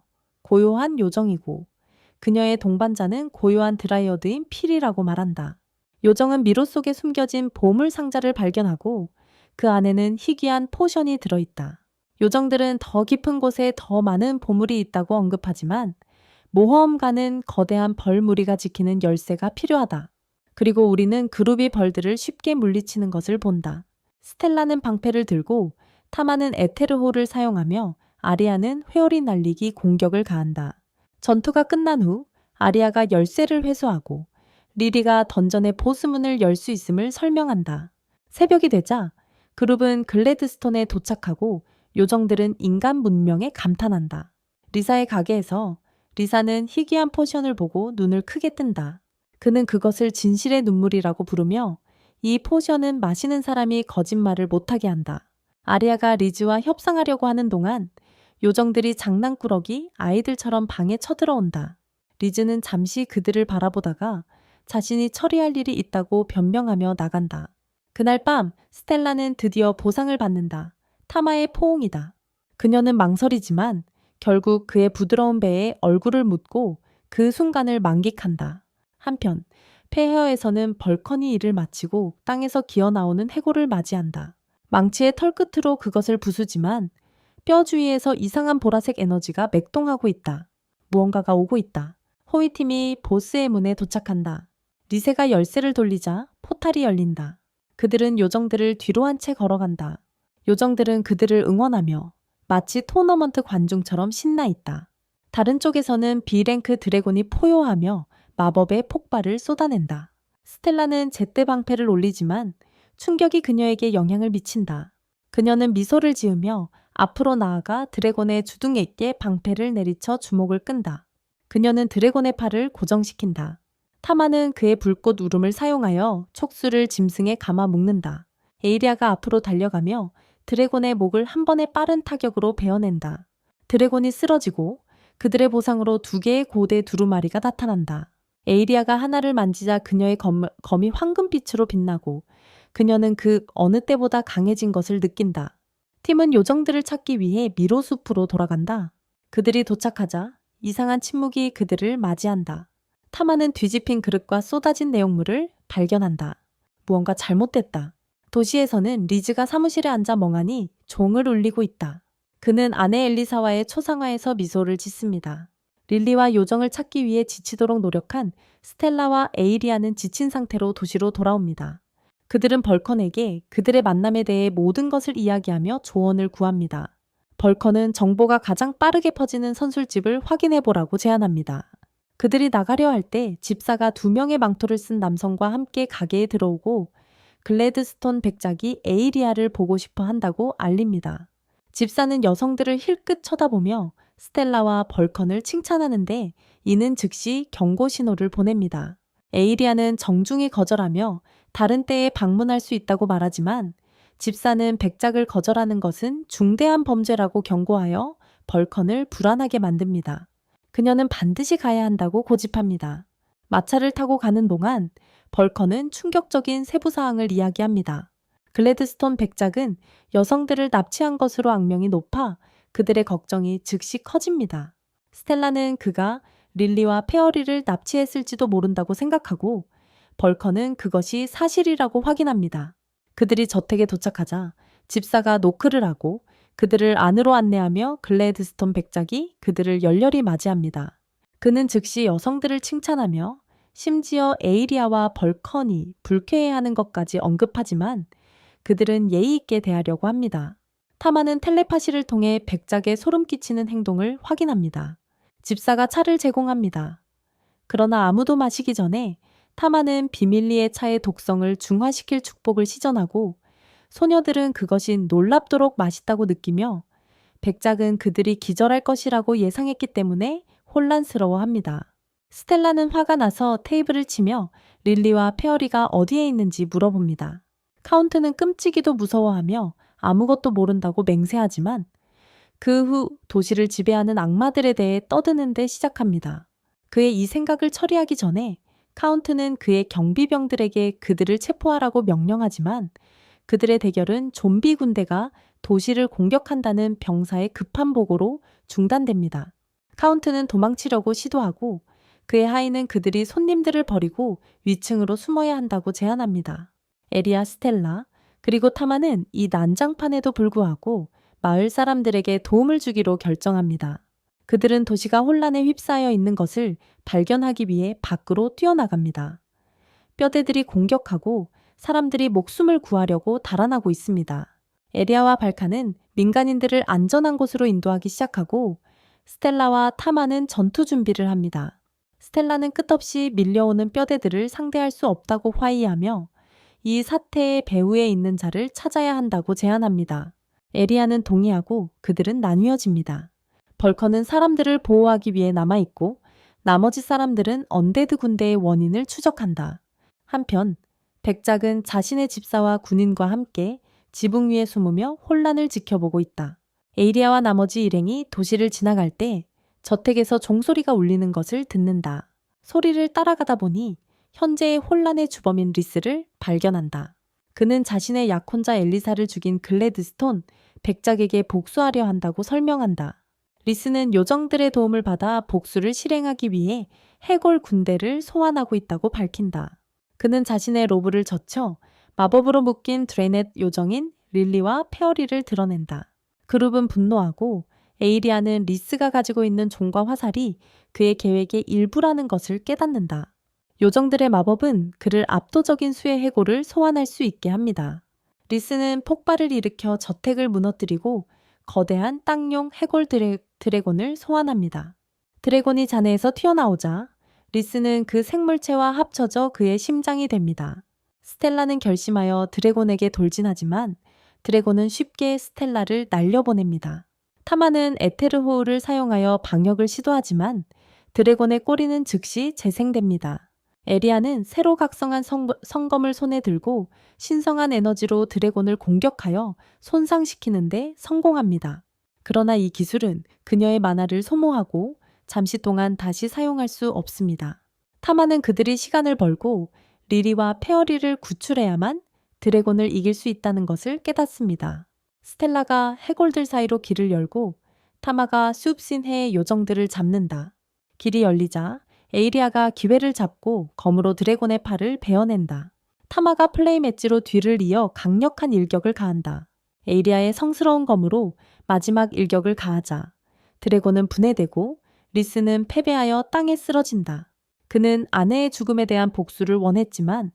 고요한 요정이고 그녀의 동반자는 고요한 드라이어드인 필이라고 말한다. 요정은 미로 속에 숨겨진 보물 상자를 발견하고 그 안에는 희귀한 포션이 들어있다. 요정들은 더 깊은 곳에 더 많은 보물이 있다고 언급하지만 모험가는 거대한 벌 무리가 지키는 열쇠가 필요하다. 그리고 우리는 그룹이 벌들을 쉽게 물리치는 것을 본다. 스텔라는 방패를 들고 타마는 에테르호를 사용하며 아리아는 회오리 날리기 공격을 가한다. 전투가 끝난 후 아리아가 열쇠를 회수하고 리리가 던전의 보스문을 열 수 있음을 설명한다. 새벽이 되자 그룹은 글래드스톤에 도착하고 요정들은 인간 문명에 감탄한다. 리사의 가게에서 리사는 희귀한 포션을 보고 눈을 크게 뜬다. 그는 그것을 진실의 눈물이라고 부르며 이 포션은 마시는 사람이 거짓말을 못하게 한다. 아리아가 리즈와 협상하려고 하는 동안 요정들이 장난꾸러기 아이들처럼 방에 쳐들어온다. 리즈는 잠시 그들을 바라보다가 자신이 처리할 일이 있다고 변명하며 나간다. 그날 밤 스텔라는 드디어 보상을 받는다. 타마의 포옹이다. 그녀는 망설이지만 결국 그의 부드러운 배에 얼굴을 묻고 그 순간을 만끽한다. 한편 폐허에서는 벌컨이 일을 마치고 땅에서 기어나오는 해골을 맞이한다. 망치의 털끝으로 그것을 부수지만 뼈 주위에서 이상한 보라색 에너지가 맥동하고 있다. 무언가가 오고 있다. 호위팀이 보스의 문에 도착한다. 리세가 열쇠를 돌리자 포탈이 열린다. 그들은 요정들을 뒤로 한 채 걸어간다. 요정들은 그들을 응원하며 마치 토너먼트 관중처럼 신나 있다. 다른 쪽에서는 B랭크 드래곤이 포효하며 마법의 폭발을 쏟아낸다. 스텔라는 제때 방패를 올리지만 충격이 그녀에게 영향을 미친다. 그녀는 미소를 지으며 앞으로 나아가 드래곤의 주둥에 있게 방패를 내리쳐 주목을 끈다. 그녀는 드래곤의 팔을 고정시킨다. 타마는 그의 불꽃 울음을 사용하여 촉수를 짐승에 감아 묶는다. 에이리아가 앞으로 달려가며 드래곤의 목을 한 번의 빠른 타격으로 베어낸다. 드래곤이 쓰러지고 그들의 보상으로 2개의 고대 두루마리가 나타난다. 에이리아가 하나를 만지자 그녀의 검이 황금빛으로 빛나고 그녀는 그 어느 때보다 강해진 것을 느낀다. 팀은 요정들을 찾기 위해 미로 숲으로 돌아간다. 그들이 도착하자 이상한 침묵이 그들을 맞이한다. 타마는 뒤집힌 그릇과 쏟아진 내용물을 발견한다. 무언가 잘못됐다. 도시에서는 리즈가 사무실에 앉아 멍하니 종을 울리고 있다. 그는 아내 엘리사와의 초상화에서 미소를 짓습니다. 릴리와 요정을 찾기 위해 지치도록 노력한 스텔라와 에이리아는 지친 상태로 도시로 돌아옵니다. 그들은 벌컨에게 그들의 만남에 대해 모든 것을 이야기하며 조언을 구합니다. 벌컨은 정보가 가장 빠르게 퍼지는 선술집을 확인해보라고 제안합니다. 그들이 나가려 할 때 집사가 2명의 망토를 쓴 남성과 함께 가게에 들어오고 글래드스톤 백작이 에이리아를 보고 싶어 한다고 알립니다. 집사는 여성들을 힐끗 쳐다보며 스텔라와 벌컨을 칭찬하는데 이는 즉시 경고 신호를 보냅니다. 에이리아는 정중히 거절하며 다른 때에 방문할 수 있다고 말하지만 집사는 백작을 거절하는 것은 중대한 범죄라고 경고하여 벌컨을 불안하게 만듭니다. 그녀는 반드시 가야 한다고 고집합니다. 마차를 타고 가는 동안 벌컨은 충격적인 세부사항을 이야기합니다. 글래드스톤 백작은 여성들을 납치한 것으로 악명이 높아 그들의 걱정이 즉시 커집니다. 스텔라는 그가 릴리와 페어리를 납치했을지도 모른다고 생각하고 벌컨은 그것이 사실이라고 확인합니다. 그들이 저택에 도착하자 집사가 노크를 하고 그들을 안으로 안내하며 글래드스톤 백작이 그들을 열렬히 맞이합니다. 그는 즉시 여성들을 칭찬하며 심지어 에이리아와 벌컨이 불쾌해하는 것까지 언급하지만 그들은 예의 있게 대하려고 합니다. 타마는 텔레파시를 통해 백작의 소름 끼치는 행동을 확인합니다. 집사가 차를 제공합니다. 그러나 아무도 마시기 전에 타마는 비밀리에 차의 독성을 중화시킬 축복을 시전하고 소녀들은 그것이 놀랍도록 맛있다고 느끼며 백작은 그들이 기절할 것이라고 예상했기 때문에 혼란스러워합니다. 스텔라는 화가 나서 테이블을 치며 릴리와 페어리가 어디에 있는지 물어봅니다. 카운트는 끔찍이도 무서워하며 아무것도 모른다고 맹세하지만 그 후 도시를 지배하는 악마들에 대해 떠드는데 시작합니다. 그의 이 생각을 처리하기 전에 카운트는 그의 경비병들에게 그들을 체포하라고 명령하지만 그들의 대결은 좀비 군대가 도시를 공격한다는 병사의 급한 보고로 중단됩니다. 카운트는 도망치려고 시도하고 그의 하인은 그들이 손님들을 버리고 위층으로 숨어야 한다고 제안합니다. 에리아, 스텔라, 그리고 타마는 이 난장판에도 불구하고 마을 사람들에게 도움을 주기로 결정합니다. 그들은 도시가 혼란에 휩싸여 있는 것을 발견하기 위해 밖으로 뛰어나갑니다. 뼈대들이 공격하고 사람들이 목숨을 구하려고 달아나고 있습니다. 에리아와 발카는 민간인들을 안전한 곳으로 인도하기 시작하고 스텔라와 타마는 전투 준비를 합니다. 스텔라는 끝없이 밀려오는 뼈대들을 상대할 수 없다고 화의하며 이 사태의 배후에 있는 자를 찾아야 한다고 제안합니다. 에리아는 동의하고 그들은 나뉘어집니다. 벌커는 사람들을 보호하기 위해 남아있고 나머지 사람들은 언데드 군대의 원인을 추적한다. 한편 백작은 자신의 집사와 군인과 함께 지붕 위에 숨으며 혼란을 지켜보고 있다. 에이리아와 나머지 일행이 도시를 지나갈 때 저택에서 종소리가 울리는 것을 듣는다. 소리를 따라가다 보니 현재의 혼란의 주범인 리스를 발견한다. 그는 자신의 약혼자 엘리사를 죽인 글래드스톤 백작에게 복수하려 한다고 설명한다. 리스는 요정들의 도움을 받아 복수를 실행하기 위해 해골 군대를 소환하고 있다고 밝힌다. 그는 자신의 로브를 젖혀 마법으로 묶인 드레넷 요정인 릴리와 페어리를 드러낸다. 그룹은 분노하고 에이리아는 리스가 가지고 있는 종과 화살이 그의 계획의 일부라는 것을 깨닫는다. 요정들의 마법은 그를 압도적인 수의 해골을 소환할 수 있게 합니다. 리스는 폭발을 일으켜 저택을 무너뜨리고 거대한 땅용 해골 드래곤을 소환합니다. 드래곤이 잔해에서 튀어나오자 리스는 그 생물체와 합쳐져 그의 심장이 됩니다. 스텔라는 결심하여 드래곤에게 돌진하지만 드래곤은 쉽게 스텔라를 날려보냅니다. 타마는 에테르호우를 사용하여 방역을 시도하지만 드래곤의 꼬리는 즉시 재생됩니다. 에리아는 새로 각성한 성검을 손에 들고 신성한 에너지로 드래곤을 공격하여 손상시키는데 성공합니다. 그러나 이 기술은 그녀의 만화를 소모하고 잠시 동안 다시 사용할 수 없습니다. 타마는 그들이 시간을 벌고 리리와 페어리를 구출해야만 드래곤을 이길 수 있다는 것을 깨닫습니다. 스텔라가 해골들 사이로 길을 열고 타마가 숲신해의 요정들을 잡는다. 길이 열리자 에이리아가 기회를 잡고 검으로 드래곤의 팔을 베어낸다. 타마가 플레임 엣지로 뒤를 이어 강력한 일격을 가한다. 에이리아의 성스러운 검으로 마지막 일격을 가하자 드래곤은 분해되고 리스는 패배하여 땅에 쓰러진다. 그는 아내의 죽음에 대한 복수를 원했지만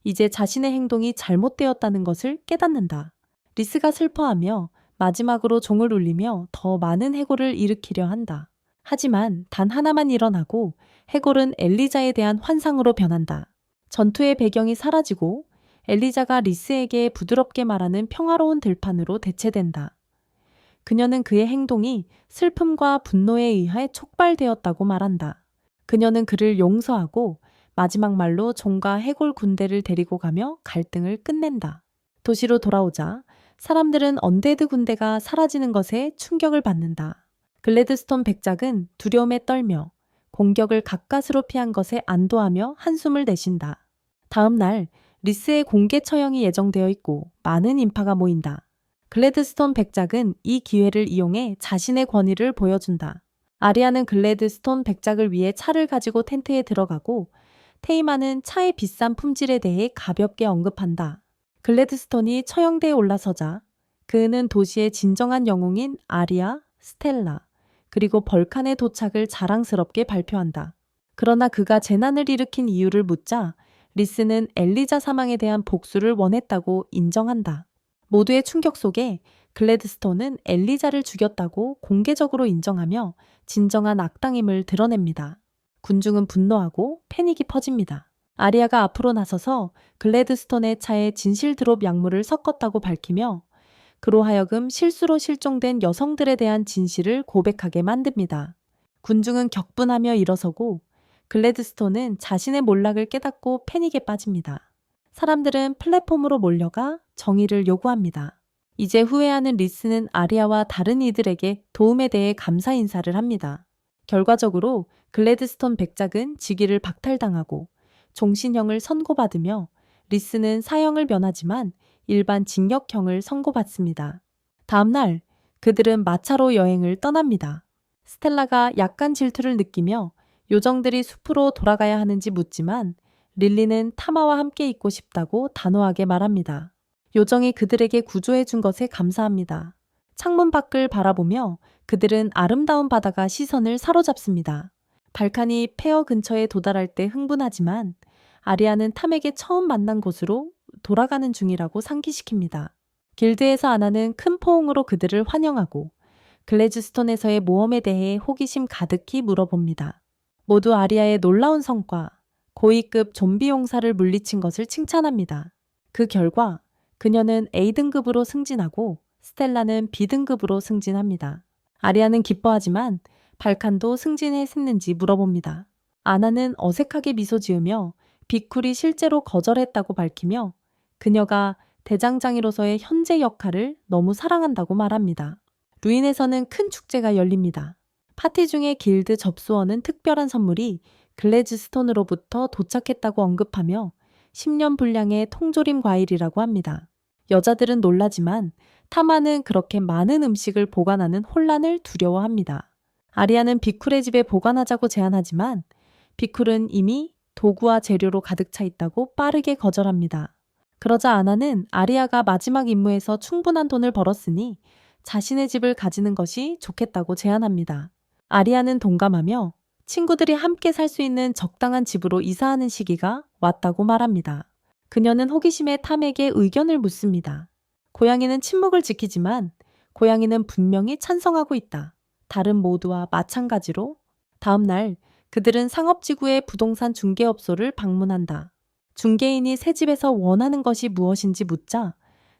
이제 자신의 행동이 잘못되었다는 것을 깨닫는다. 리스가 슬퍼하며 마지막으로 종을 울리며 더 많은 해골을 일으키려 한다. 하지만 단 하나만 일어나고 해골은 엘리자에 대한 환상으로 변한다. 전투의 배경이 사라지고 엘리자가 리스에게 부드럽게 말하는 평화로운 들판으로 대체된다. 그녀는 그의 행동이 슬픔과 분노에 의해 촉발되었다고 말한다. 그녀는 그를 용서하고 마지막 말로 종과 해골 군대를 데리고 가며 갈등을 끝낸다. 도시로 돌아오자 사람들은 언데드 군대가 사라지는 것에 충격을 받는다. 글래드스톤 백작은 두려움에 떨며 공격을 가까스로 피한 것에 안도하며 한숨을 내쉰다. 다음 날 리스의 공개 처형이 예정되어 있고 많은 인파가 모인다. 글래드스톤 백작은 이 기회를 이용해 자신의 권위를 보여준다. 아리아는 글래드스톤 백작을 위해 차를 가지고 텐트에 들어가고 테이마는 차의 비싼 품질에 대해 가볍게 언급한다. 글래드스톤이 처형대에 올라서자 그는 도시의 진정한 영웅인 아리아, 스텔라, 그리고 벌칸의 도착을 자랑스럽게 발표한다. 그러나 그가 재난을 일으킨 이유를 묻자 리스는 엘리자 사망에 대한 복수를 원했다고 인정한다. 모두의 충격 속에 글래드스톤은 엘리자를 죽였다고 공개적으로 인정하며 진정한 악당임을 드러냅니다. 군중은 분노하고 패닉이 퍼집니다. 아리아가 앞으로 나서서 글래드스톤의 차에 진실 드롭 약물을 섞었다고 밝히며 그로 하여금 실수로 실종된 여성들에 대한 진실을 고백하게 만듭니다. 군중은 격분하며 일어서고 글래드스톤은 자신의 몰락을 깨닫고 패닉에 빠집니다. 사람들은 플랫폼으로 몰려가 정의를 요구합니다. 이제 후회하는 리스는 아리아와 다른 이들에게 도움에 대해 감사 인사를 합니다. 결과적으로 글래드스톤 백작은 직위를 박탈당하고 종신형을 선고받으며 리스는 사형을 면하지만 일반 징역형을 선고받습니다. 다음 날 그들은 마차로 여행을 떠납니다. 스텔라가 약간 질투를 느끼며 요정들이 숲으로 돌아가야 하는지 묻지만 릴리는 타마와 함께 있고 싶다고 단호하게 말합니다. 요정이 그들에게 구조해 준 것에 감사합니다. 창문 밖을 바라보며 그들은 아름다운 바다가 시선을 사로잡습니다. 발칸이 폐허 근처에 도달할 때 흥분하지만 아리아는 탐에게 처음 만난 곳으로 돌아가는 중이라고 상기시킵니다. 길드에서 아나는 큰 포옹으로 그들을 환영하고 글래즈스톤에서의 모험에 대해 호기심 가득히 물어봅니다. 모두 아리아의 놀라운 성과, 고위급 좀비 용사를 물리친 것을 칭찬합니다. 그 결과 그녀는 A등급으로 승진하고 스텔라는 B등급으로 승진합니다. 아리아는 기뻐하지만 발칸도 승진했는지 물어봅니다. 아나는 어색하게 미소 지으며 비쿨이 실제로 거절했다고 밝히며 그녀가 대장장이로서의 현재 역할을 너무 사랑한다고 말합니다. 루인에서는 큰 축제가 열립니다. 파티 중에 길드 접수원은 특별한 선물이 글래즈스톤으로부터 도착했다고 언급하며 10년 분량의 통조림 과일이라고 합니다. 여자들은 놀라지만 타마는 그렇게 많은 음식을 보관하는 혼란을 두려워합니다. 아리아는 비쿨의 집에 보관하자고 제안하지만 비쿨은 이미 도구와 재료로 가득 차 있다고 빠르게 거절합니다. 그러자 아나는 아리아가 마지막 임무에서 충분한 돈을 벌었으니 자신의 집을 가지는 것이 좋겠다고 제안합니다. 아리아는 동감하며 친구들이 함께 살 수 있는 적당한 집으로 이사하는 시기가 왔다고 말합니다. 그녀는 호기심에 탐에게 의견을 묻습니다. 고양이는 침묵을 지키지만 고양이는 분명히 찬성하고 있다. 다른 모두와 마찬가지로 다음 날 그들은 상업지구의 부동산 중개업소를 방문한다. 중개인이 새 집에서 원하는 것이 무엇인지 묻자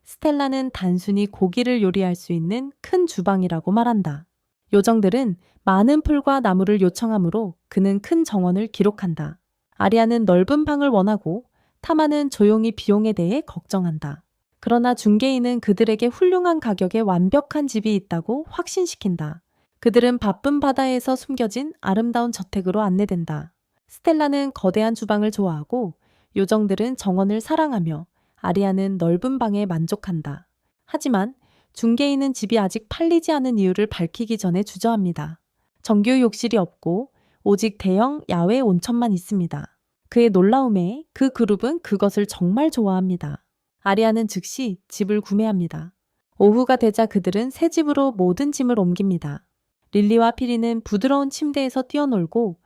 스텔라는 단순히 고기를 요리할 수 있는 큰 주방이라고 말한다. 요정들은 많은 풀과 나무를 요청하므로 그는 큰 정원을 기록한다. 아리아는 넓은 방을 원하고 타마는 조용히 비용에 대해 걱정한다. 그러나 중개인은 그들에게 훌륭한 가격에 완벽한 집이 있다고 확신시킨다. 그들은 바쁜 바다에서 숨겨진 아름다운 저택으로 안내된다. 스텔라는 거대한 주방을 좋아하고 요정들은 정원을 사랑하며 아리아는 넓은 방에 만족한다. 하지만 중개인은 집이 아직 팔리지 않은 이유를 밝히기 전에 주저합니다. 정규 욕실이 없고 오직 대형 야외 온천만 있습니다. 그의 놀라움에 그 그룹은 그것을 정말 좋아합니다. 아리아는 즉시 집을 구매합니다. 오후가 되자 그들은 새 집으로 모든 짐을 옮깁니다. 릴리와 피리는 부드러운 침대에서 뛰어놀고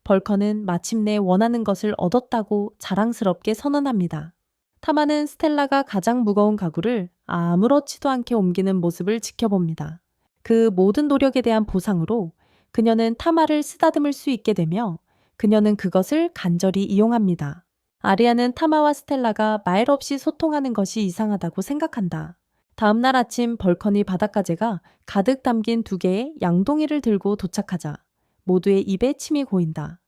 벌커는 마침내 원하는 것을 얻었다고 자랑스럽게 선언합니다. 타마는 스텔라가 가장 무거운 가구를 아무렇지도 않게 옮기는 모습을 지켜봅니다. 그 모든 노력에 대한 보상으로 그녀는 타마를 쓰다듬을 수 있게 되며 그녀는 그것을 간절히 이용합니다. 아리아는 타마와 스텔라가 말 없이 소통하는 것이 이상하다고 생각한다. 다음 날 아침 벌커니 바닷가재가 가득 담긴 2개의 양동이를 들고 도착하자 모두의 입에 침이 고인다.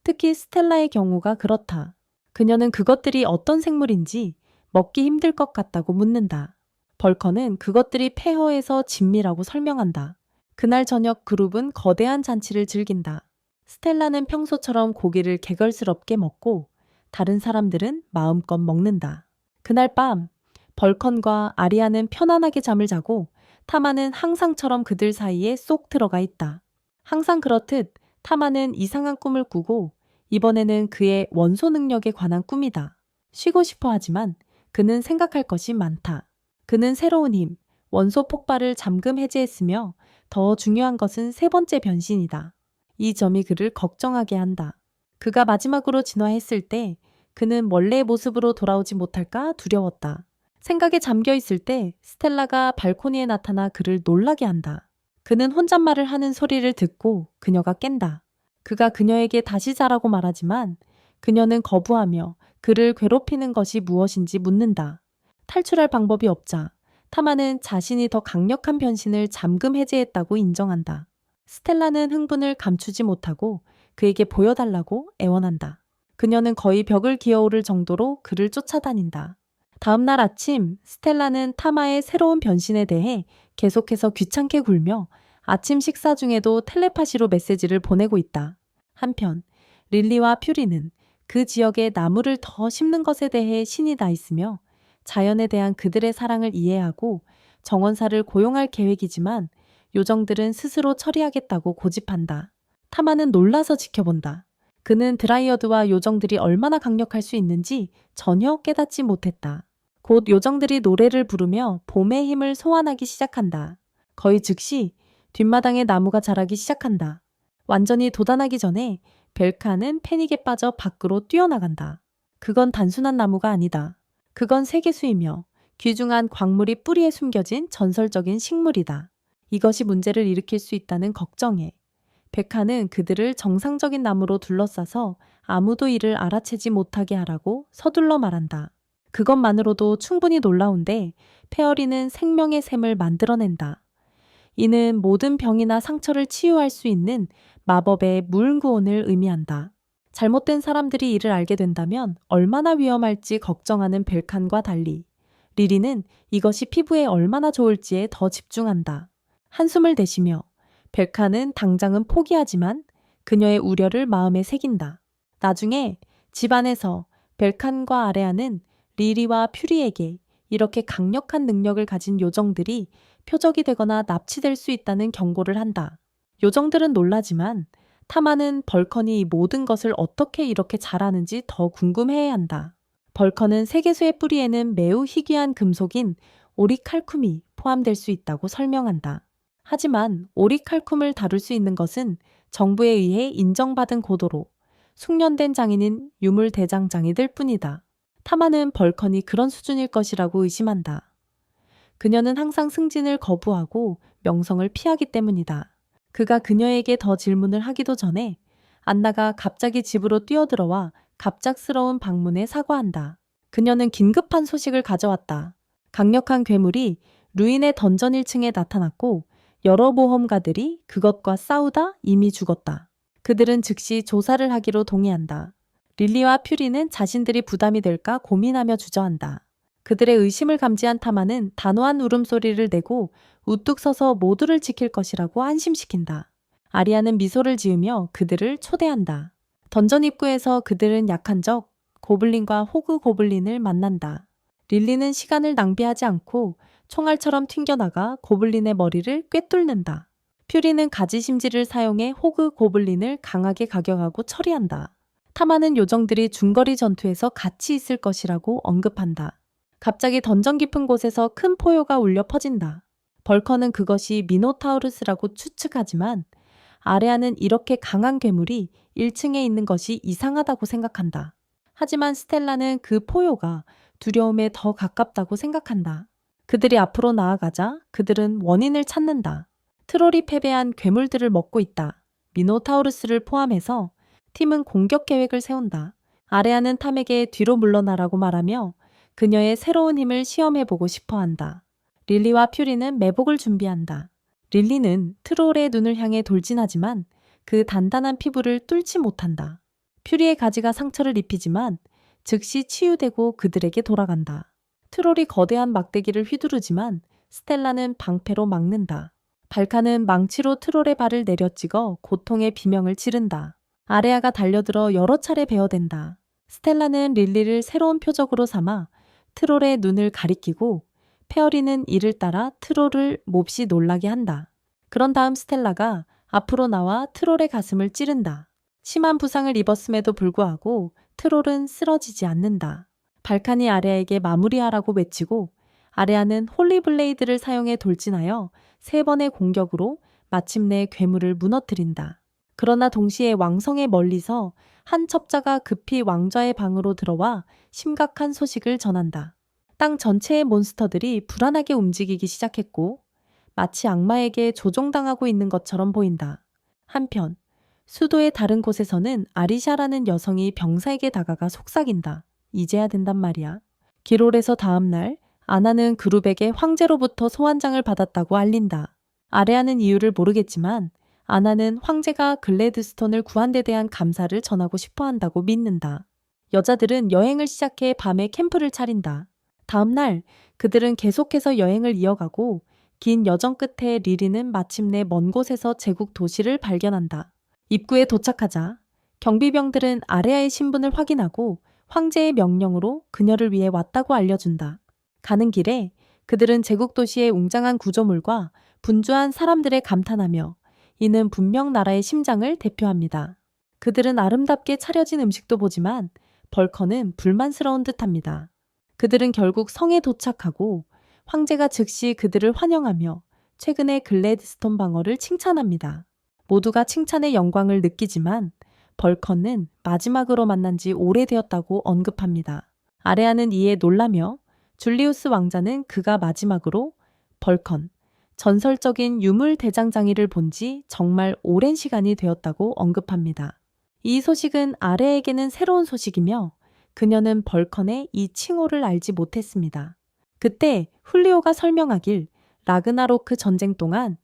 특히 스텔라의 경우가 그렇다. 그녀는 그것들이 어떤 생물인지 먹기 힘들 것 같다고 묻는다. 벌커는 그것들이 폐허해서 진미라고 설명한다. 그날 저녁 그룹은 거대한 잔치를 즐긴다. 스텔라는 평소처럼 고기를 개걸스럽게 먹고 다른 사람들은 마음껏 먹는다. 그날 밤 벌컨과 아리아는 편안하게 잠을 자고 타마는 항상처럼 그들 사이에 쏙 들어가 있다. 항상 그렇듯 타마는 이상한 꿈을 꾸고 이번에는 그의 원소 능력에 관한 꿈이다. 쉬고 싶어 하지만 그는 생각할 것이 많다. 그는 새로운 힘, 원소 폭발을 잠금 해제했으며 더 중요한 것은 3번째 변신이다. 이 점이 그를 걱정하게 한다. 그가 마지막으로 진화했을 때 그는 원래의 모습으로 돌아오지 못할까 두려웠다. 생각에 잠겨 있을 때 스텔라가 발코니에 나타나 그를 놀라게 한다. 그는 혼잣말을 하는 소리를 듣고 그녀가 깬다. 그가 그녀에게 다시 자라고 말하지만 그녀는 거부하며 그를 괴롭히는 것이 무엇인지 묻는다. 탈출할 방법이 없자 타마는 자신이 더 강력한 변신을 잠금 해제했다고 인정한다. 스텔라는 흥분을 감추지 못하고 그에게 보여달라고 애원한다. 그녀는 거의 벽을 기어오를 정도로 그를 쫓아다닌다. 다음 날 아침, 스텔라는 타마의 새로운 변신에 대해 계속해서 귀찮게 굴며 아침 식사 중에도 텔레파시로 메시지를 보내고 있다. 한편 릴리와 퓨리는 그 지역에 나무를 더 심는 것에 대해 신이 나 있으며 자연에 대한 그들의 사랑을 이해하고 정원사를 고용할 계획이지만 요정들은 스스로 처리하겠다고 고집한다. 타마는 놀라서 지켜본다. 그는 드라이어드와 요정들이 얼마나 강력할 수 있는지 전혀 깨닫지 못했다. 곧 요정들이 노래를 부르며 봄의 힘을 소환하기 시작한다. 거의 즉시 뒷마당에 나무가 자라기 시작한다. 완전히 돋아나기 전에 벨카는 패닉에 빠져 밖으로 뛰어나간다. 그건 단순한 나무가 아니다. 그건 세계수이며 귀중한 광물이 뿌리에 숨겨진 전설적인 식물이다. 이것이 문제를 일으킬 수 있다는 걱정에 백화는 그들을 정상적인 나무로 둘러싸서 아무도 이를 알아채지 못하게 하라고 서둘러 말한다. 그것만으로도 충분히 놀라운데 페어리는 생명의 샘을 만들어낸다. 이는 모든 병이나 상처를 치유할 수 있는 마법의 물구원을 의미한다. 잘못된 사람들이 이를 알게 된다면 얼마나 위험할지 걱정하는 벨칸과 달리 리리는 이것이 피부에 얼마나 좋을지에 더 집중한다. 한숨을 내쉬며 벨칸은 당장은 포기하지만 그녀의 우려를 마음에 새긴다. 나중에 집안에서 벨칸과 아레아는 리리와 퓨리에게 이렇게 강력한 능력을 가진 요정들이 표적이 되거나 납치될 수 있다는 경고를 한다. 요정들은 놀라지만 타마는 벌컨이 이 모든 것을 어떻게 이렇게 잘하는지 더 궁금해해야 한다. 벌컨은 세계수의 뿌리에는 매우 희귀한 금속인 오리칼쿰이 포함될 수 있다고 설명한다. 하지만 오리칼쿰을 다룰 수 있는 것은 정부에 의해 인정받은 고도로 숙련된 장인인 유물대장장이들 뿐이다. 타마는 벌컨이 그런 수준일 것이라고 의심한다. 그녀는 항상 승진을 거부하고 명성을 피하기 때문이다. 그가 그녀에게 더 질문을 하기도 전에 안나가 갑자기 집으로 뛰어들어와 갑작스러운 방문에 사과한다. 그녀는 긴급한 소식을 가져왔다. 강력한 괴물이 루인의 던전 1층에 나타났고 여러 모험가들이 그것과 싸우다 이미 죽었다. 그들은 즉시 조사를 하기로 동의한다. 릴리와 퓨리는 자신들이 부담이 될까 고민하며 주저한다. 그들의 의심을 감지한 타마는 단호한 울음소리를 내고 우뚝 서서 모두를 지킬 것이라고 안심시킨다. 아리아는 미소를 지으며 그들을 초대한다. 던전 입구에서 그들은 약한 적 고블린과 호그 고블린을 만난다. 릴리는 시간을 낭비하지 않고 총알처럼 튕겨나가 고블린의 머리를 꿰뚫는다. 퓨리는 가지심지를 사용해 호그 고블린을 강하게 가격하고 처리한다. 타마는 요정들이 중거리 전투에서 같이 있을 것이라고 언급한다. 갑자기 던전 깊은 곳에서 큰 포효가 울려 퍼진다. 벌커는 그것이 미노타우루스라고 추측하지만 아레아는 이렇게 강한 괴물이 1층에 있는 것이 이상하다고 생각한다. 하지만 스텔라는 그 포효가 두려움에 더 가깝다고 생각한다. 그들이 앞으로 나아가자 그들은 원인을 찾는다. 트롤이 패배한 괴물들을 먹고 있다. 미노타우루스를 포함해서 팀은 공격 계획을 세운다. 아레아는 탐에게 뒤로 물러나라고 말하며 그녀의 새로운 힘을 시험해보고 싶어한다. 릴리와 퓨리는 매복을 준비한다. 릴리는 트롤의 눈을 향해 돌진하지만 그 단단한 피부를 뚫지 못한다. 퓨리의 가지가 상처를 입히지만 즉시 치유되고 그들에게 돌아간다. 트롤이 거대한 막대기를 휘두르지만 스텔라는 방패로 막는다. 발카는 망치로 트롤의 발을 내려찍어 고통의 비명을 지른다. 아레아가 달려들어 여러 차례 베어댄다. 스텔라는 릴리를 새로운 표적으로 삼아 트롤의 눈을 가리키고 페어리는 이를 따라 트롤을 몹시 놀라게 한다. 그런 다음 스텔라가 앞으로 나와 트롤의 가슴을 찌른다. 심한 부상을 입었음에도 불구하고 트롤은 쓰러지지 않는다. 발칸이 아레아에게 마무리하라고 외치고 아레아는 홀리블레이드를 사용해 돌진하여 3번의 공격으로 마침내 괴물을 무너뜨린다. 그러나 동시에 왕성에 멀리서 한 첩자가 급히 왕좌의 방으로 들어와 심각한 소식을 전한다. 땅 전체의 몬스터들이 불안하게 움직이기 시작했고 마치 악마에게 조종당하고 있는 것처럼 보인다. 한편 수도의 다른 곳에서는 아리샤라는 여성이 병사에게 다가가 속삭인다. 이제야 된단 말이야. 기롤에서 다음날 아나는 그룹에게 황제로부터 소환장을 받았다고 알린다. 아레아는 이유를 모르겠지만 아나는 황제가 글래드스톤을 구한 데 대한 감사를 전하고 싶어 한다고 믿는다. 여자들은 여행을 시작해 밤에 캠프를 차린다. 다음 날 그들은 계속해서 여행을 이어가고 긴 여정 끝에 리리는 마침내 먼 곳에서 제국 도시를 발견한다. 입구에 도착하자 경비병들은 아레아의 신분을 확인하고 황제의 명령으로 그녀를 위해 왔다고 알려준다. 가는 길에 그들은 제국 도시의 웅장한 구조물과 분주한 사람들의 감탄하며 이는 분명 나라의 심장을 대표합니다. 그들은 아름답게 차려진 음식도 보지만 벌커는 불만스러운 듯합니다. 그들은 결국 성에 도착하고 황제가 즉시 그들을 환영하며 최근의 글래드스톤 방어를 칭찬합니다. 모두가 칭찬의 영광을 느끼지만 벌컨은 마지막으로 만난 지 오래되었다고 언급합니다. 아레아는 이에 놀라며 줄리우스 왕자는 그가 마지막으로 벌컨, 전설적인 유물 대장장이를 본 지 정말 오랜 시간이 되었다고 언급합니다. 이 소식은 아레에게는 새로운 소식이며 그녀는 벌컨의 이 칭호를 알지 못했습니다. 그때 훌리오가 설명하길 라그나로크 전쟁 동안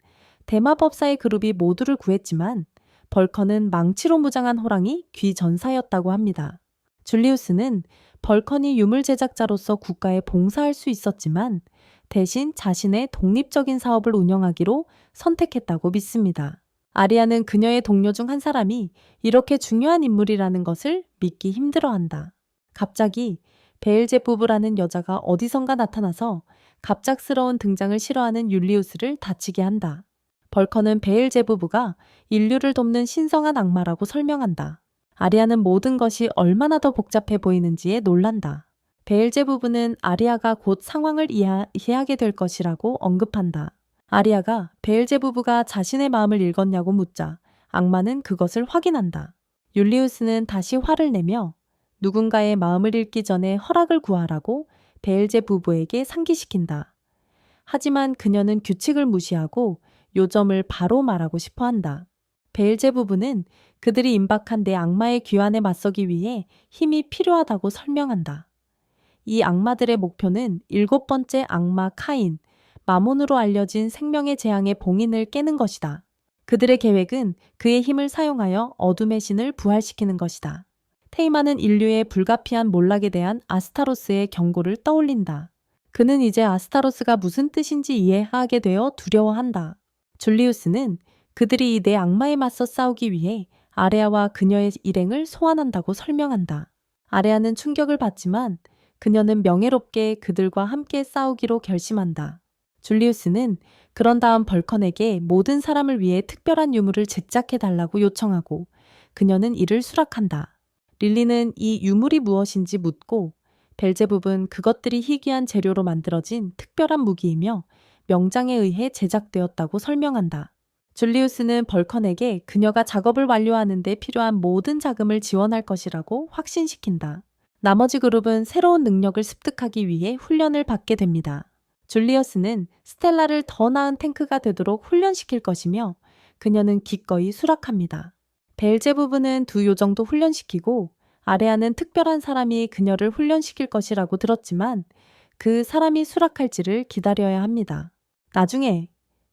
대마법사의 그룹이 모두를 구했지만 벌컨은 망치로 무장한 호랑이 귀전사였다고 합니다. 줄리우스는 벌컨이 유물 제작자로서 국가에 봉사할 수 있었지만 대신 자신의 독립적인 사업을 운영하기로 선택했다고 믿습니다. 아리아는 그녀의 동료 중 한 사람이 이렇게 중요한 인물이라는 것을 믿기 힘들어한다. 갑자기 베엘제부브라는 여자가 어디선가 나타나서 갑작스러운 등장을 싫어하는 율리우스를 다치게 한다. 벌커는 베엘제부브가 인류를 돕는 신성한 악마라고 설명한다. 아리아는 모든 것이 얼마나 더 복잡해 보이는지에 놀란다. 베엘제부브는 아리아가 곧 상황을 이해하게 될 것이라고 언급한다. 아리아가 베엘제부브가 자신의 마음을 읽었냐고 묻자 악마는 그것을 확인한다. 율리우스는 다시 화를 내며 누군가의 마음을 읽기 전에 허락을 구하라고 베엘제부브에게 상기시킨다. 하지만 그녀는 규칙을 무시하고 요점을 바로 말하고 싶어 한다. 베엘제부브는 그들이 임박한 내 악마의 귀환에 맞서기 위해 힘이 필요하다고 설명한다. 이 악마들의 목표는 7번째 악마 카인, 마몬으로 알려진 생명의 재앙의 봉인을 깨는 것이다. 그들의 계획은 그의 힘을 사용하여 어둠의 신을 부활시키는 것이다. 테이마는 인류의 불가피한 몰락에 대한 아스타로스의 경고를 떠올린다. 그는 이제 아스타로스가 무슨 뜻인지 이해하게 되어 두려워한다. 줄리우스는 그들이 이 내 악마에 맞서 싸우기 위해 아레아와 그녀의 일행을 소환한다고 설명한다. 아레아는 충격을 받지만 그녀는 명예롭게 그들과 함께 싸우기로 결심한다. 줄리우스는 그런 다음 벌컨에게 모든 사람을 위해 특별한 유물을 제작해달라고 요청하고 그녀는 이를 수락한다. 릴리는 이 유물이 무엇인지 묻고 벨제붑은 그것들이 희귀한 재료로 만들어진 특별한 무기이며 명장에 의해 제작되었다고 설명한다. 줄리우스는 벌컨에게 그녀가 작업을 완료하는 데 필요한 모든 자금을 지원할 것이라고 확신시킨다. 나머지 그룹은 새로운 능력을 습득하기 위해 훈련을 받게 됩니다. 줄리어스는 스텔라를 더 나은 탱크가 되도록 훈련시킬 것이며 그녀는 기꺼이 수락합니다. 벨제부브는 두 요정도 훈련시키고 아레아는 특별한 사람이 그녀를 훈련시킬 것이라고 들었지만 그 사람이 수락할지를 기다려야 합니다. 나중에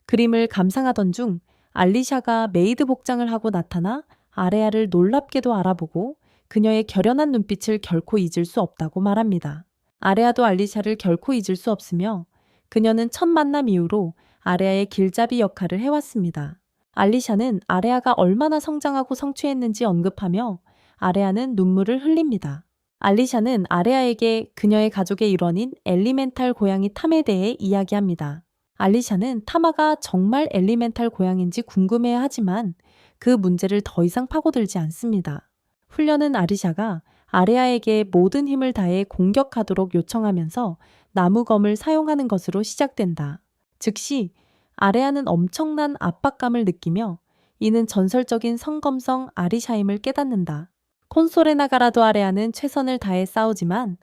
그림을 감상하던 중 알리샤가 메이드 복장을 하고 나타나 아레아를 놀랍게도 알아보고 그녀의 결연한 눈빛을 결코 잊을 수 없다고 말합니다. 아레아도 알리샤를 결코 잊을 수 없으며 그녀는 첫 만남 이후로 아레아의 길잡이 역할을 해왔습니다. 알리샤는 아레아가 얼마나 성장하고 성취했는지 언급하며 아레아는 눈물을 흘립니다. 알리샤는 아레아에게 그녀의 가족의 일원인 엘리멘탈 고양이 탐에 대해 이야기합니다. 알리샤는 타마가 정말 엘리멘탈 고양인지 궁금해하지만 그 문제를 더 이상 파고들지 않습니다. 훈련은 아리샤가 아레아에게 모든 힘을 다해 공격하도록 요청하면서 나무검을 사용하는 것으로 시작된다. 즉시 아레아는 엄청난 압박감을 느끼며 이는 전설적인 성검성 아리샤임을 깨닫는다. 콘솔에 나가라도 아레아는 최선을 다해 싸우지만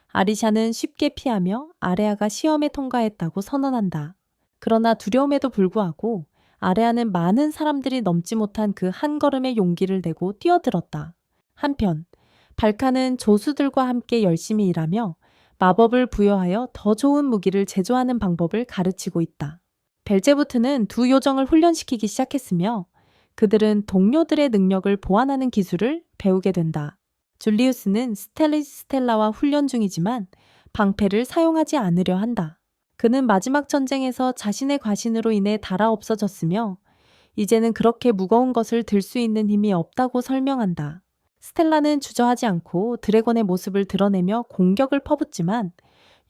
아리샤는 쉽게 피하며 아레아가 시험에 통과했다고 선언한다. 그러나 두려움에도 불구하고 아레아는 많은 사람들이 넘지 못한 그 한 걸음의 용기를 내고 뛰어들었다. 한편 발카는 조수들과 함께 열심히 일하며 마법을 부여하여 더 좋은 무기를 제조하는 방법을 가르치고 있다. 벨제부트는 두 요정을 훈련시키기 시작했으며 그들은 동료들의 능력을 보완하는 기술을 배우게 된다. 줄리우스는 스텔라와 훈련 중이지만 방패를 사용하지 않으려 한다. 그는 마지막 전쟁에서 자신의 과신으로 인해 달아 없어졌으며 이제는 그렇게 무거운 것을 들 수 있는 힘이 없다고 설명한다. 스텔라는 주저하지 않고 드래곤의 모습을 드러내며 공격을 퍼붓지만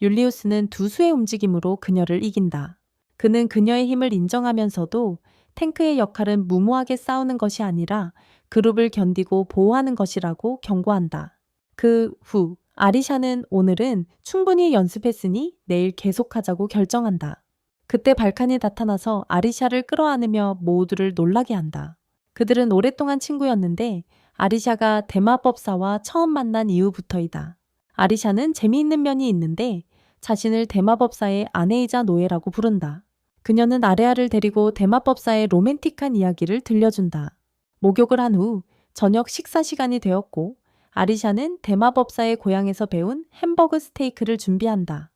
율리우스는 두 수의 움직임으로 그녀를 이긴다. 그는 그녀의 힘을 인정하면서도 탱크의 역할은 무모하게 싸우는 것이 아니라 그룹을 견디고 보호하는 것이라고 경고한다. 그 후 아리샤는 오늘은 충분히 연습했으니 내일 계속하자고 결정한다. 그때 발칸이 나타나서 아리샤를 끌어안으며 모두를 놀라게 한다. 그들은 오랫동안 친구였는데 아리샤가 대마법사와 처음 만난 이후부터이다. 아리샤는 재미있는 면이 있는데 자신을 대마법사의 아내이자 노예라고 부른다. 그녀는 아레아를 데리고 대마법사의 로맨틱한 이야기를 들려준다. 목욕을 한 후 저녁 식사 시간이 되었고 아리샤는 대마법사의 고향에서 배운 햄버거 스테이크를 준비한다.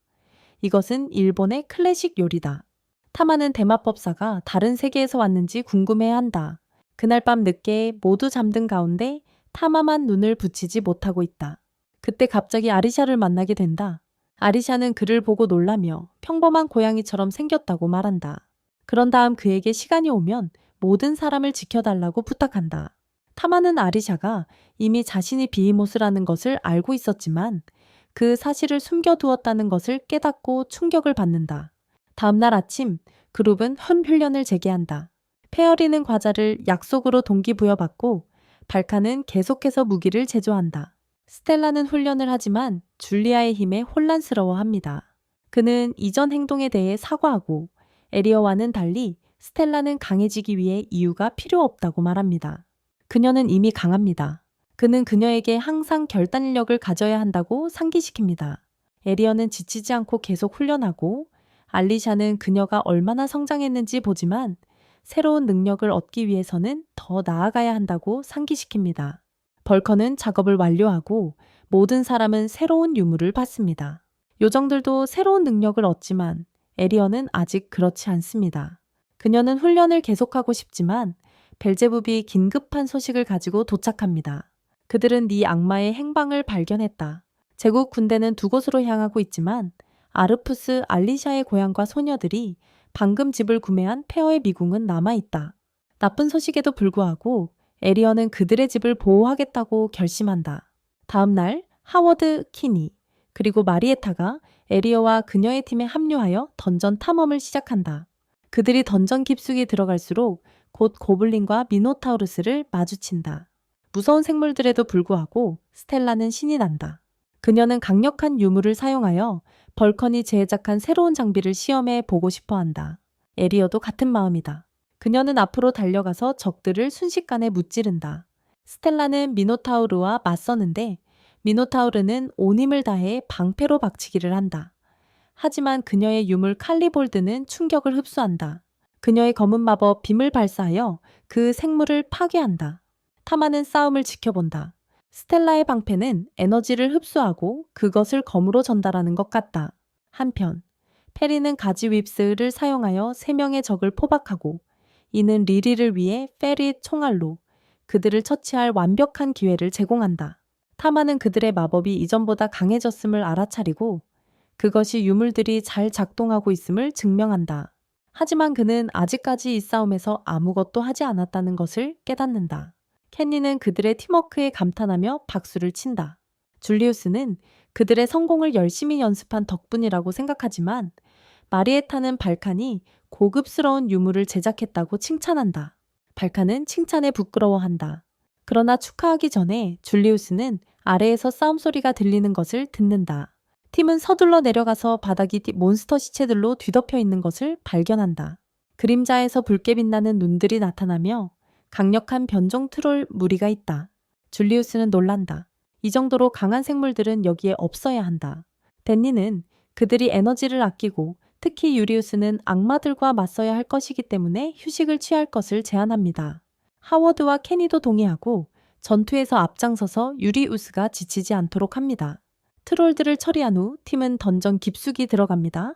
이것은 일본의 클래식 요리다. 타마는 대마법사가 다른 세계에서 왔는지 궁금해한다. 그날 밤 늦게 모두 잠든 가운데 타마만 눈을 붙이지 못하고 있다. 그때 갑자기 아리샤를 만나게 된다. 아리샤는 그를 보고 놀라며 평범한 고양이처럼 생겼다고 말한다. 그런 다음 그에게 시간이 오면 모든 사람을 지켜달라고 부탁한다. 타마는 아리샤가 이미 자신이 비이모스라는 것을 알고 있었지만 그 사실을 숨겨두었다는 것을 깨닫고 충격을 받는다. 다음날 아침 그룹은 훈련을 재개한다. 페어리는 과자를 약속으로 동기부여받고 발칸은 계속해서 무기를 제조한다. 스텔라는 훈련을 하지만 줄리아의 힘에 혼란스러워합니다. 그는 이전 행동에 대해 사과하고 에리어와는 달리 스텔라는 강해지기 위해 이유가 필요 없다고 말합니다. 그녀는 이미 강합니다. 그는 그녀에게 항상 결단력을 가져야 한다고 상기시킵니다. 에리어는 지치지 않고 계속 훈련하고 알리샤는 그녀가 얼마나 성장했는지 보지만 새로운 능력을 얻기 위해서는 더 나아가야 한다고 상기시킵니다. 벌커는 작업을 완료하고 모든 사람은 새로운 유물을 받습니다. 요정들도 새로운 능력을 얻지만 에리어는 아직 그렇지 않습니다. 그녀는 훈련을 계속하고 싶지만 벨제부비 긴급한 소식을 가지고 도착합니다. 그들은 네 악마의 행방을 발견했다. 제국 군대는 두 곳으로 향하고 있지만 아르푸스 알리샤의 고향과 소녀들이 방금 집을 구매한 페어의 미궁은 남아있다. 나쁜 소식에도 불구하고 에리어는 그들의 집을 보호하겠다고 결심한다. 다음 날 하워드, 키니, 그리고 마리에타가 에리어와 그녀의 팀에 합류하여 던전 탐험을 시작한다. 그들이 던전 깊숙이 들어갈수록 곧 고블린과 미노타우루스를 마주친다. 무서운 생물들에도 불구하고 스텔라는 신이 난다. 그녀는 강력한 유물을 사용하여 벌컨이 제작한 새로운 장비를 시험해 보고 싶어 한다. 에리어도 같은 마음이다. 그녀는 앞으로 달려가서 적들을 순식간에 무찌른다. 스텔라는 미노타우르와 맞서는데 미노타우르는 온 힘을 다해 방패로 박치기를 한다. 하지만 그녀의 유물 칼리볼드는 충격을 흡수한다. 그녀의 검은 마법 빔을 발사하여 그 생물을 파괴한다. 타마는 싸움을 지켜본다. 스텔라의 방패는 에너지를 흡수하고 그것을 검으로 전달하는 것 같다. 한편 페리는 가지 윕스를 사용하여 3명의 적을 포박하고 이는 리리를 위해 페리 총알로 그들을 처치할 완벽한 기회를 제공한다. 타마는 그들의 마법이 이전보다 강해졌음을 알아차리고 그것이 유물들이 잘 작동하고 있음을 증명한다. 하지만 그는 아직까지 이 싸움에서 아무것도 하지 않았다는 것을 깨닫는다. 캔니는 그들의 팀워크에 감탄하며 박수를 친다. 줄리우스는 그들의 성공을 열심히 연습한 덕분이라고 생각하지만 마리에타는 발칸이 고급스러운 유물을 제작했다고 칭찬한다. 발칸은 칭찬에 부끄러워한다. 그러나 축하하기 전에 줄리우스는 아래에서 싸움 소리가 들리는 것을 듣는다. 팀은 서둘러 내려가서 바닥이 몬스터 시체들로 뒤덮여 있는 것을 발견한다. 그림자에서 붉게 빛나는 눈들이 나타나며 강력한 변종 트롤 무리가 있다. 줄리우스는 놀란다. 이 정도로 강한 생물들은 여기에 없어야 한다. 댄니는 그들이 에너지를 아끼고 특히 유리우스는 악마들과 맞서야 할 것이기 때문에 휴식을 취할 것을 제안합니다. 하워드와 케니도 동의하고 전투에서 앞장서서 유리우스가 지치지 않도록 합니다. 트롤들을 처리한 후 팀은 던전 깊숙이 들어갑니다.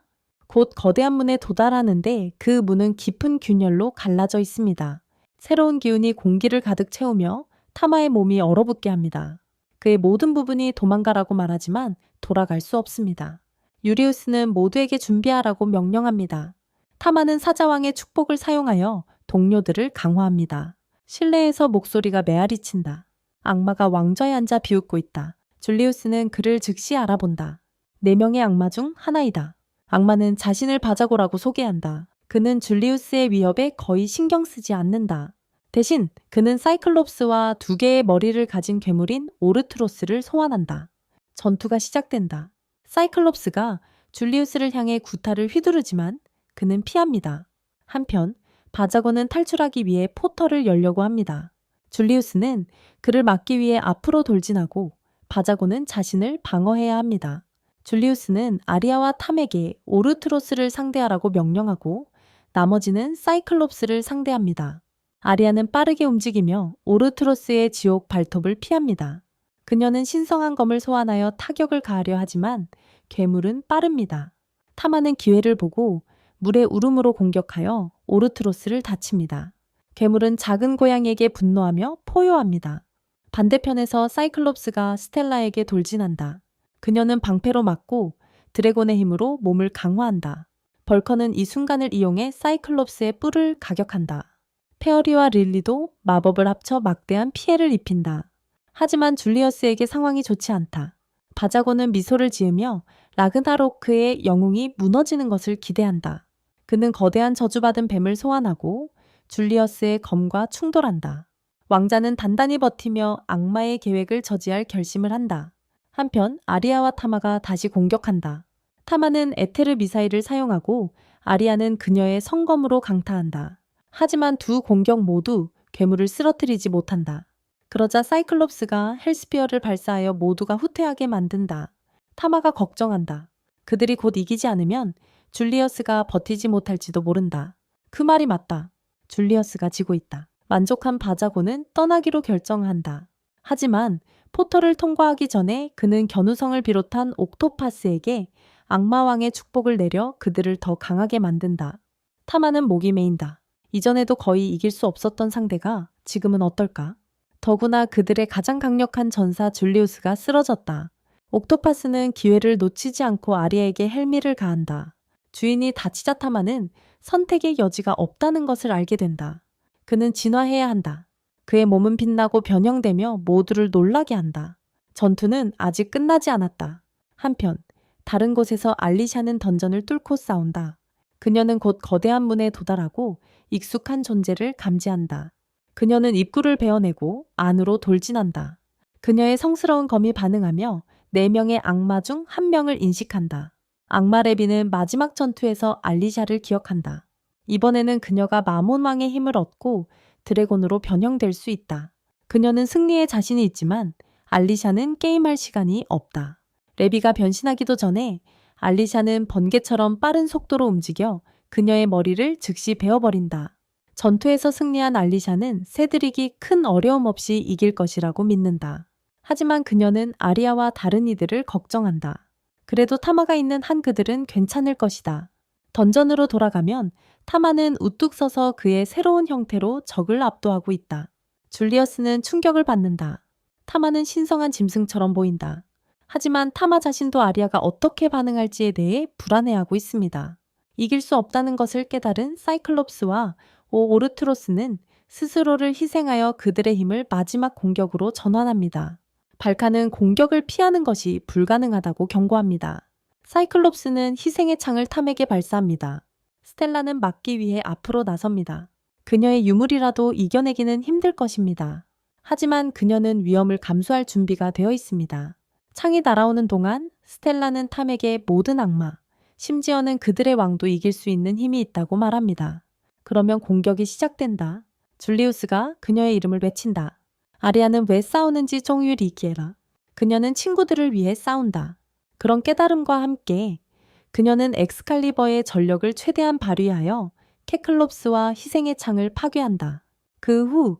곧 거대한 문에 도달하는데 그 문은 깊은 균열로 갈라져 있습니다. 새로운 기운이 공기를 가득 채우며 타마의 몸이 얼어붙게 합니다. 그의 모든 부분이 도망가라고 말하지만 돌아갈 수 없습니다. 유리우스는 모두에게 준비하라고 명령합니다. 타마는 사자왕의 축복을 사용하여 동료들을 강화합니다. 실내에서 목소리가 메아리친다. 악마가 왕좌에 앉아 비웃고 있다. 줄리우스는 그를 즉시 알아본다. 4명의 악마 중 하나이다. 악마는 자신을 바자고라고 소개한다. 그는 줄리우스의 위협에 거의 신경 쓰지 않는다. 대신 그는 사이클롭스와 2개의 머리를 가진 괴물인 오르트로스를 소환한다. 전투가 시작된다. 사이클롭스가 줄리우스를 향해 구타를 휘두르지만 그는 피합니다. 한편 바자고는 탈출하기 위해 포털을 열려고 합니다. 줄리우스는 그를 막기 위해 앞으로 돌진하고 바자고는 자신을 방어해야 합니다. 줄리우스는 아리아와 탐에게 오르트로스를 상대하라고 명령하고 나머지는 사이클롭스를 상대합니다. 아리아는 빠르게 움직이며 오르트로스의 지옥 발톱을 피합니다. 그녀는 신성한 검을 소환하여 타격을 가하려 하지만 괴물은 빠릅니다. 타마는 기회를 보고 물의 울음으로 공격하여 오르트로스를 다칩니다. 괴물은 작은 고양이에게 분노하며 포효합니다. 반대편에서 사이클롭스가 스텔라에게 돌진한다. 그녀는 방패로 막고 드래곤의 힘으로 몸을 강화한다. 벌커는 이 순간을 이용해 사이클롭스의 뿔을 가격한다. 페어리와 릴리도 마법을 합쳐 막대한 피해를 입힌다. 하지만 줄리어스에게 상황이 좋지 않다. 바자고는 미소를 지으며 라그나로크의 영웅이 무너지는 것을 기대한다. 그는 거대한 저주받은 뱀을 소환하고 줄리어스의 검과 충돌한다. 왕자는 단단히 버티며 악마의 계획을 저지할 결심을 한다. 한편 아리아와 타마가 다시 공격한다. 타마는 에테르 미사일을 사용하고 아리아는 그녀의 성검으로 강타한다. 하지만 두 공격 모두 괴물을 쓰러뜨리지 못한다. 그러자 사이클롭스가 헬스피어를 발사하여 모두가 후퇴하게 만든다. 타마가 걱정한다. 그들이 곧 이기지 않으면 줄리어스가 버티지 못할지도 모른다. 그 말이 맞다. 줄리어스가 지고 있다. 만족한 바자고는 떠나기로 결정한다. 하지만 포털을 통과하기 전에 그는 견우성을 비롯한 옥토파스에게 악마왕의 축복을 내려 그들을 더 강하게 만든다. 타마는 목이 메인다. 이전에도 거의 이길 수 없었던 상대가 지금은 어떨까? 더구나 그들의 가장 강력한 전사 줄리우스가 쓰러졌다. 옥토파스는 기회를 놓치지 않고 아리아에게 헬미를 가한다. 주인이 다치자 타마는 선택의 여지가 없다는 것을 알게 된다. 그는 진화해야 한다. 그의 몸은 빛나고 변형되며 모두를 놀라게 한다. 전투는 아직 끝나지 않았다. 한편 다른 곳에서 알리샤는 던전을 뚫고 싸운다. 그녀는 곧 거대한 문에 도달하고 익숙한 존재를 감지한다. 그녀는 입구를 베어내고 안으로 돌진한다. 그녀의 성스러운 검이 반응하며 4명의 악마 중 1명을 인식한다. 악마 레비는 마지막 전투에서 알리샤를 기억한다. 이번에는 그녀가 마몬왕의 힘을 얻고 드래곤으로 변형될 수 있다. 그녀는 승리에 자신이 있지만 알리샤는 게임할 시간이 없다. 레비가 변신하기도 전에 알리샤는 번개처럼 빠른 속도로 움직여 그녀의 머리를 즉시 베어버린다. 전투에서 승리한 알리샤는 세드릭이 큰 어려움 없이 이길 것이라고 믿는다. 하지만 그녀는 아리아와 다른 이들을 걱정한다. 그래도 타마가 있는 한 그들은 괜찮을 것이다. 던전으로 돌아가면 타마는 우뚝 서서 그의 새로운 형태로 적을 압도하고 있다. 줄리어스는 충격을 받는다. 타마는 신성한 짐승처럼 보인다. 하지만 타마 자신도 아리아가 어떻게 반응할지에 대해 불안해하고 있습니다. 이길 수 없다는 것을 깨달은 사이클롭스와 오르트로스는 스스로를 희생하여 그들의 힘을 마지막 공격으로 전환합니다. 발칸은 공격을 피하는 것이 불가능하다고 경고합니다. 사이클롭스는 희생의 창을 탐에게 발사합니다. 스텔라는 막기 위해 앞으로 나섭니다. 그녀의 유물이라도 이겨내기는 힘들 것입니다. 하지만 그녀는 위험을 감수할 준비가 되어 있습니다. 창이 날아오는 동안 스텔라는 탐에게 모든 악마, 심지어는 그들의 왕도 이길 수 있는 힘이 있다고 말합니다. 그러면 공격이 시작된다. 줄리우스가 그녀의 이름을 외친다. 아리아는 왜 싸우는지 종유 리기에라. 그녀는 친구들을 위해 싸운다. 그런 깨달음과 함께 그녀는 엑스칼리버의 전력을 최대한 발휘하여 케클롭스와 희생의 창을 파괴한다. 그 후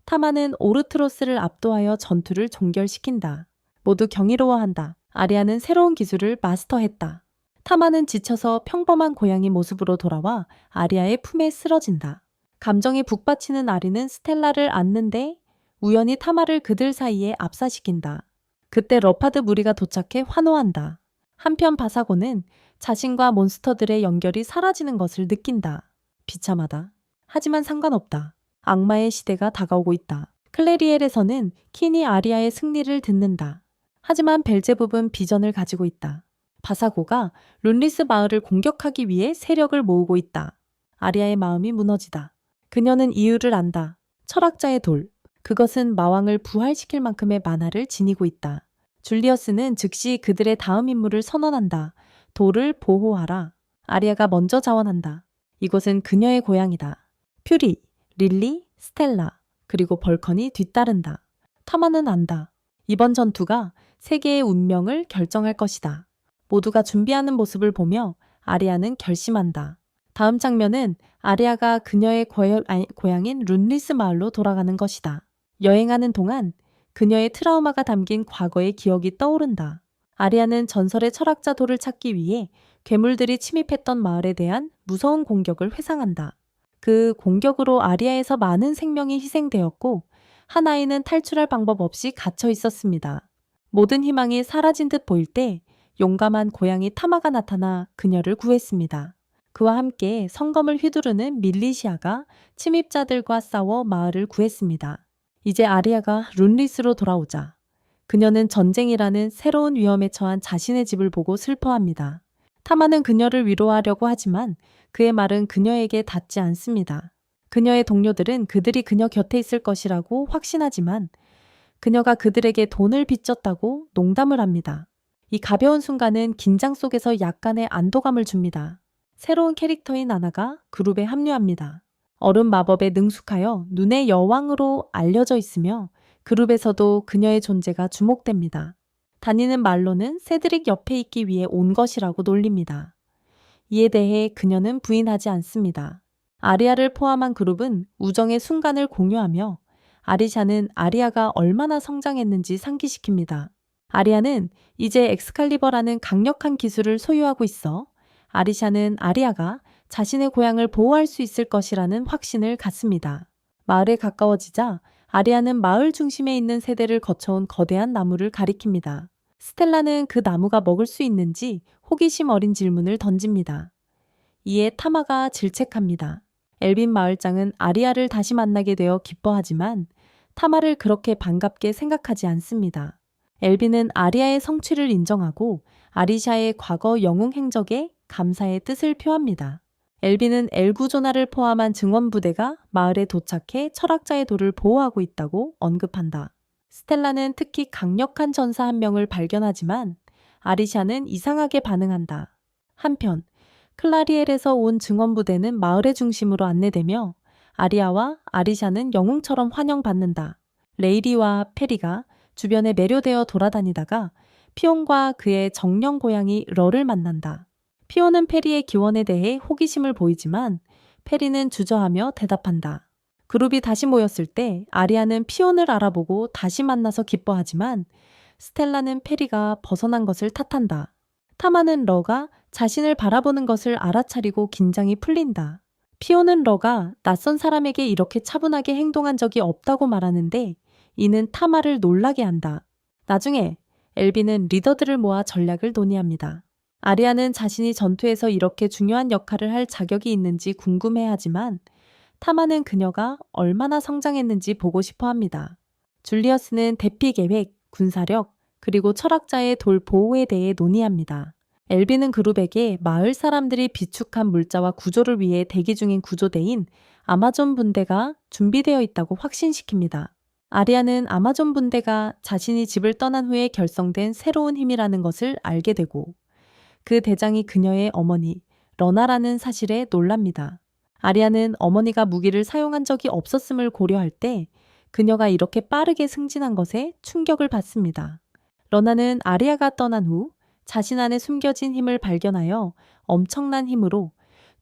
타마는 오르트로스를 압도하여 전투를 종결시킨다. 모두 경이로워한다. 아리아는 새로운 기술을 마스터했다. 타마는 지쳐서 평범한 고양이 모습으로 돌아와 아리아의 품에 쓰러진다. 감정이 북받치는 아리는 스텔라를 안는데 우연히 타마를 그들 사이에 압사시킨다. 그때 러파드 무리가 도착해 환호한다. 한편 바사고는 자신과 몬스터들의 연결이 사라지는 것을 느낀다. 비참하다. 하지만 상관없다. 악마의 시대가 다가오고 있다. 클레리엘에서는 킨이 아리아의 승리를 듣는다. 하지만 벨제붑은 비전을 가지고 있다. 바사고가 룬리스 마을을 공격하기 위해 세력을 모으고 있다. 아리아의 마음이 무너지다. 그녀는 이유를 안다. 철학자의 돌. 그것은 마왕을 부활시킬 만큼의 만화를 지니고 있다. 줄리어스는 즉시 그들의 다음 임무를 선언한다. 돌을 보호하라. 아리아가 먼저 자원한다. 이곳은 그녀의 고향이다. 퓨리, 릴리, 스텔라, 그리고 벌컨이 뒤따른다. 타마는 안다. 이번 전투가 세계의 운명을 결정할 것이다. 모두가 준비하는 모습을 보며 아리아는 결심한다. 다음 장면은 아리아가 그녀의 고향인 룬리스 마을로 돌아가는 것이다. 여행하는 동안 그녀의 트라우마가 담긴 과거의 기억이 떠오른다. 아리아는 전설의 철학자 돌을 찾기 위해 괴물들이 침입했던 마을에 대한 무서운 공격을 회상한다. 그 공격으로 아리아에서 많은 생명이 희생되었고 한 아이는 탈출할 방법 없이 갇혀 있었습니다. 모든 희망이 사라진 듯 보일 때 용감한 고양이 타마가 나타나 그녀를 구했습니다. 그와 함께 성검을 휘두르는 밀리시아가 침입자들과 싸워 마을을 구했습니다. 이제 아리아가 룬리스로 돌아오자 그녀는 전쟁이라는 새로운 위험에 처한 자신의 집을 보고 슬퍼합니다. 타마는 그녀를 위로하려고 하지만 그의 말은 그녀에게 닿지 않습니다. 그녀의 동료들은 그들이 그녀 곁에 있을 것이라고 확신하지만 그녀가 그들에게 돈을 빚졌다고 농담을 합니다. 이 가벼운 순간은 긴장 속에서 약간의 안도감을 줍니다. 새로운 캐릭터인 아나가 그룹에 합류합니다. 얼음 마법에 능숙하여 눈의 여왕으로 알려져 있으며 그룹에서도 그녀의 존재가 주목됩니다. 다니는 말로는 세드릭 옆에 있기 위해 온 것이라고 놀립니다. 이에 대해 그녀는 부인하지 않습니다. 아리아를 포함한 그룹은 우정의 순간을 공유하며 아리샤는 아리아가 얼마나 성장했는지 상기시킵니다. 아리아는 이제 엑스칼리버라는 강력한 기술을 소유하고 있어 아리샤는 아리아가 자신의 고향을 보호할 수 있을 것이라는 확신을 갖습니다. 마을에 가까워지자 아리아는 마을 중심에 있는 세대를 거쳐온 거대한 나무를 가리킵니다. 스텔라는 그 나무가 먹을 수 있는지 호기심 어린 질문을 던집니다. 이에 타마가 질책합니다. 엘빈 마을장은 아리아를 다시 만나게 되어 기뻐하지만 타마를 그렇게 반갑게 생각하지 않습니다. 엘빈은 아리아의 성취를 인정하고 아리샤의 과거 영웅 행적에 감사의 뜻을 표합니다. 엘빈은 엘구조나를 포함한 증원부대가 마을에 도착해 철학자의 돌을 보호하고 있다고 언급한다. 스텔라는 특히 강력한 전사 한 명을 발견하지만 아리샤는 이상하게 반응한다. 한편 클라리엘에서 온 증원부대는 마을의 중심으로 안내되며 아리아와 아리샤는 영웅처럼 환영받는다. 레이리와 페리가 주변에 매료되어 돌아다니다가 피온과 그의 정령 고양이 러를 만난다. 피온은 페리의 기원에 대해 호기심을 보이지만 페리는 주저하며 대답한다. 그룹이 다시 모였을 때 아리아는 피온을 알아보고 다시 만나서 기뻐하지만 스텔라는 페리가 벗어난 것을 탓한다. 타마는 러가 자신을 바라보는 것을 알아차리고 긴장이 풀린다. 피온은 러가 낯선 사람에게 이렇게 차분하게 행동한 적이 없다고 말하는데 이는 타마를 놀라게 한다. 나중에 엘빈은 리더들을 모아 전략을 논의합니다. 아리아는 자신이 전투에서 이렇게 중요한 역할을 할 자격이 있는지 궁금해하지만 타마는 그녀가 얼마나 성장했는지 보고 싶어 합니다. 줄리어스는 대피 계획, 군사력, 그리고 철학자의 돌 보호에 대해 논의합니다. 엘빈은 그룹에게 마을 사람들이 비축한 물자와 구조를 위해 대기 중인 구조대인 아마존 분대가 준비되어 있다고 확신시킵니다. 아리아는 아마존 분대가 자신이 집을 떠난 후에 결성된 새로운 힘이라는 것을 알게 되고 그 대장이 그녀의 어머니 러나라는 사실에 놀랍니다. 아리아는 어머니가 무기를 사용한 적이 없었음을 고려할 때 그녀가 이렇게 빠르게 승진한 것에 충격을 받습니다. 러나는 아리아가 떠난 후 자신 안에 숨겨진 힘을 발견하여 엄청난 힘으로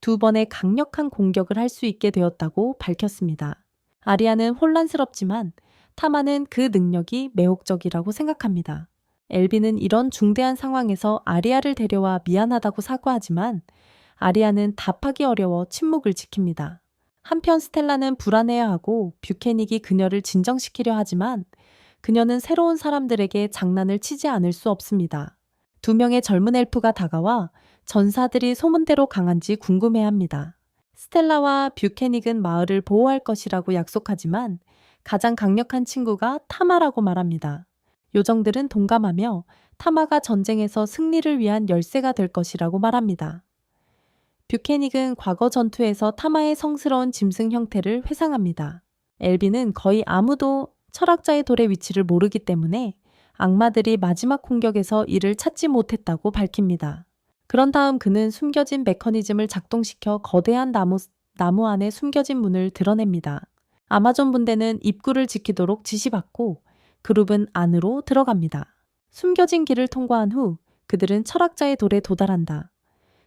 2번의 강력한 공격을 할 수 있게 되었다고 밝혔습니다. 아리아는 혼란스럽지만 타마는 그 능력이 매혹적이라고 생각합니다. 엘빈은 이런 중대한 상황에서 아리아를 데려와 미안하다고 사과하지만 아리아는 답하기 어려워 침묵을 지킵니다. 한편 스텔라는 불안해하고 뷰캐닉이 그녀를 진정시키려 하지만 그녀는 새로운 사람들에게 장난을 치지 않을 수 없습니다. 두 명의 젊은 엘프가 다가와 전사들이 소문대로 강한지 궁금해합니다. 스텔라와 뷰캐닉은 마을을 보호할 것이라고 약속하지만 가장 강력한 친구가 타마라고 말합니다. 요정들은 동감하며 타마가 전쟁에서 승리를 위한 열쇠가 될 것이라고 말합니다. 뷰캐닉은 과거 전투에서 타마의 성스러운 짐승 형태를 회상합니다. 엘비는 거의 아무도 철학자의 돌의 위치를 모르기 때문에 악마들이 마지막 공격에서 이를 찾지 못했다고 밝힙니다. 그런 다음 그는 숨겨진 메커니즘을 작동시켜 거대한 나무 안에 숨겨진 문을 드러냅니다. 아마존 분대는 입구를 지키도록 지시받고 그룹은 안으로 들어갑니다. 숨겨진 길을 통과한 후 그들은 철학자의 돌에 도달한다.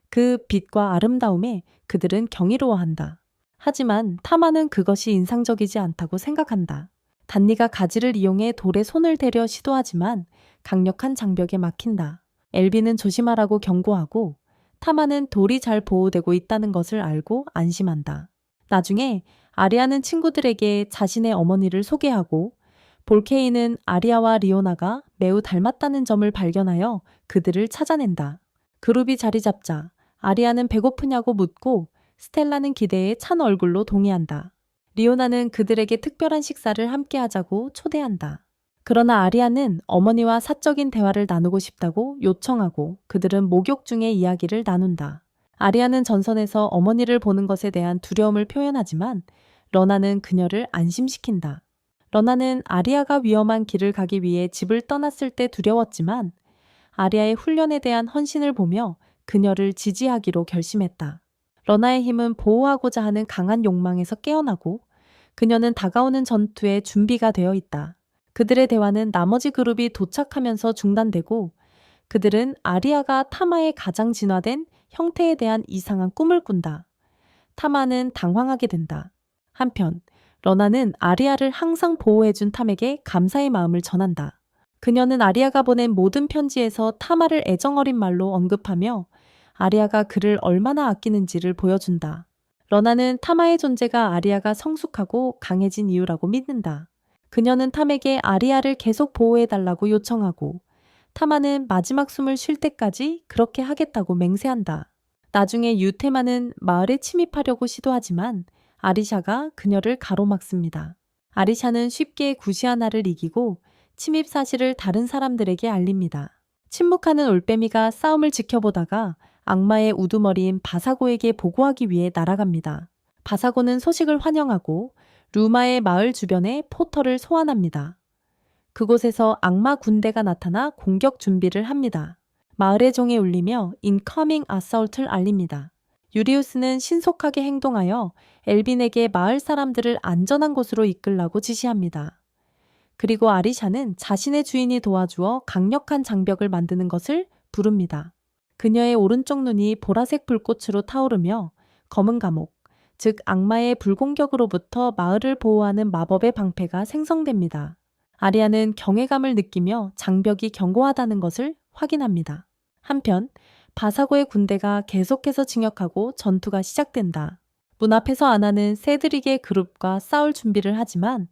그 빛과 아름다움에 그들은 경이로워한다. 하지만 타마는 그것이 인상적이지 않다고 생각한다. 단니가 가지를 이용해 돌에 손을 대려 시도하지만 강력한 장벽에 막힌다. 엘비는 조심하라고 경고하고 타마는 돌이 잘 보호되고 있다는 것을 알고 안심한다. 나중에 아리아는 친구들에게 자신의 어머니를 소개하고 볼케이는 아리아와 리오나가 매우 닮았다는 점을 발견하여 그들을 찾아낸다. 그룹이 자리 잡자 아리아는 배고프냐고 묻고 스텔라는 기대에 찬 얼굴로 동의한다. 리오나는 그들에게 특별한 식사를 함께 하자고 초대한다. 그러나 아리아는 어머니와 사적인 대화를 나누고 싶다고 요청하고 그들은 목욕 중에 이야기를 나눈다. 아리아는 전선에서 어머니를 보는 것에 대한 두려움을 표현하지만 러나는 그녀를 안심시킨다. 러나는 아리아가 위험한 길을 가기 위해 집을 떠났을 때 두려웠지만 아리아의 훈련에 대한 헌신을 보며 그녀를 지지하기로 결심했다. 러나의 힘은 보호하고자 하는 강한 욕망에서 깨어나고 그녀는 다가오는 전투에 준비가 되어 있다. 그들의 대화는 나머지 그룹이 도착하면서 중단되고 그들은 아리아가 타마의 가장 진화된 형태에 대한 이상한 꿈을 꾼다. 타마는 당황하게 된다. 한편 러나는 아리아를 항상 보호해준 탐에게 감사의 마음을 전한다. 그녀는 아리아가 보낸 모든 편지에서 타마를 애정어린 말로 언급하며 아리아가 그를 얼마나 아끼는지를 보여준다. 러나는 타마의 존재가 아리아가 성숙하고 강해진 이유라고 믿는다. 그녀는 탐에게 아리아를 계속 보호해달라고 요청하고 타마는 마지막 숨을 쉴 때까지 그렇게 하겠다고 맹세한다. 나중에 유테마는 마을에 침입하려고 시도하지만 아리샤가 그녀를 가로막습니다. 아리샤는 쉽게 구시아나를 이기고 침입 사실을 다른 사람들에게 알립니다. 침묵하는 올빼미가 싸움을 지켜보다가 악마의 우두머리인 바사고에게 보고하기 위해 날아갑니다. 바사고는 소식을 환영하고 루마의 마을 주변에 포터를 소환합니다. 그곳에서 악마 군대가 나타나 공격 준비를 합니다. 마을의 종이 울리며 인커밍 아사울트를 알립니다. 유리우스는 신속하게 행동하여 엘빈에게 마을 사람들을 안전한 곳으로 이끌라고 지시합니다. 그리고 아리샤는 자신의 주인이 도와주어 강력한 장벽을 만드는 것을 부릅니다. 그녀의 오른쪽 눈이 보라색 불꽃으로 타오르며 검은 감옥, 즉 악마의 불공격으로부터 마을을 보호하는 마법의 방패가 생성됩니다. 아리아는 경외감을 느끼며 장벽이 견고하다는 것을 확인합니다. 한편 바사고의 군대가 계속해서 진격하고 전투가 시작된다. 문 앞에서 아나는 세드릭의 그룹과 싸울 준비를 하지만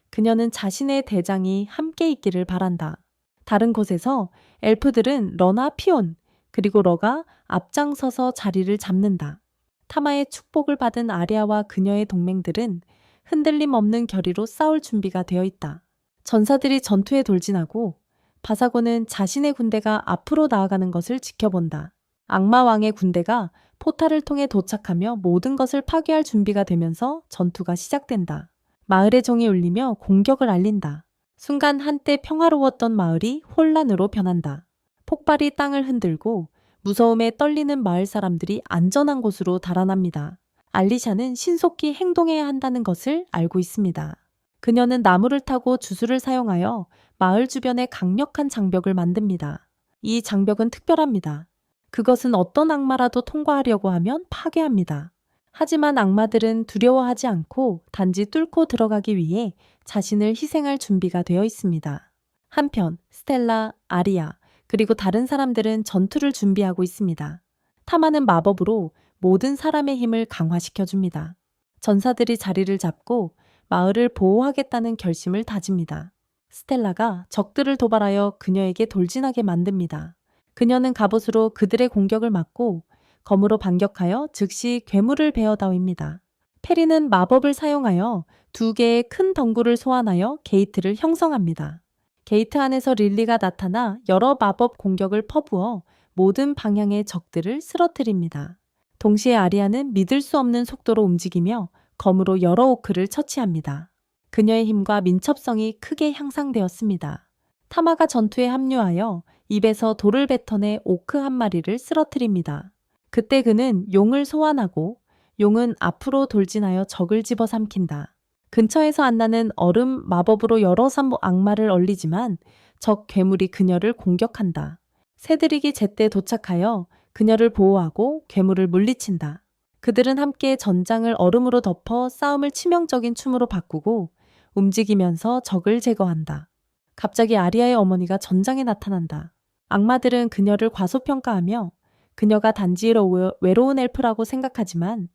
그녀는 자신의 대장이 함께 있기를 바란다. 다른 곳에서 엘프들은 러나 피온, 그리고 러가 앞장서서 자리를 잡는다. 타마의 축복을 받은 아리아와 그녀의 동맹들은 흔들림 없는 결의로 싸울 준비가 되어 있다. 전사들이 전투에 돌진하고 바사고는 자신의 군대가 앞으로 나아가는 것을 지켜본다. 악마왕의 군대가 포탈을 통해 도착하며 모든 것을 파괴할 준비가 되면서 전투가 시작된다. 마을의 종이 울리며 공격을 알린다. 순간 한때 평화로웠던 마을이 혼란으로 변한다. 폭발이 땅을 흔들고 무서움에 떨리는 마을 사람들이 안전한 곳으로 달아납니다. 알리샤는 신속히 행동해야 한다는 것을 알고 있습니다. 그녀는 나무를 타고 주술을 사용하여 마을 주변에 강력한 장벽을 만듭니다. 이 장벽은 특별합니다. 그것은 어떤 악마라도 통과하려고 하면 파괴합니다. 하지만 악마들은 두려워하지 않고 단지 뚫고 들어가기 위해 자신을 희생할 준비가 되어 있습니다. 한편 스텔라, 아리아, 그리고 다른 사람들은 전투를 준비하고 있습니다. 타마는 마법으로 모든 사람의 힘을 강화시켜줍니다. 전사들이 자리를 잡고 마을을 보호하겠다는 결심을 다집니다. 스텔라가 적들을 도발하여 그녀에게 돌진하게 만듭니다. 그녀는 갑옷으로 그들의 공격을 막고 검으로 반격하여 즉시 괴물을 베어다옵니다. 페리는 마법을 사용하여 두 개의 큰 덩굴을 소환하여 게이트를 형성합니다. 게이트 안에서 릴리가 나타나 여러 마법 공격을 퍼부어 모든 방향의 적들을 쓰러뜨립니다. 동시에 아리아는 믿을 수 없는 속도로 움직이며 검으로 여러 오크를 처치합니다. 그녀의 힘과 민첩성이 크게 향상되었습니다. 타마가 전투에 합류하여 입에서 돌을 뱉어내 오크 한 마리를 쓰러뜨립니다. 그때 그는 용을 소환하고 용은 앞으로 돌진하여 적을 집어삼킨다. 근처에서 안 나는 얼음 마법으로 여러 악마를 얼리지만 적 괴물이 그녀를 공격한다. 새들이기 제때 도착하여 그녀를 보호하고 괴물을 물리친다. 그들은 함께 전장을 얼음으로 덮어 싸움을 치명적인 춤으로 바꾸고 움직이면서 적을 제거한다. 갑자기 아리아의 어머니가 전장에 나타난다. 악마들은 그녀를 과소평가하며 그녀가 단지로 외로운 엘프라고 생각하지만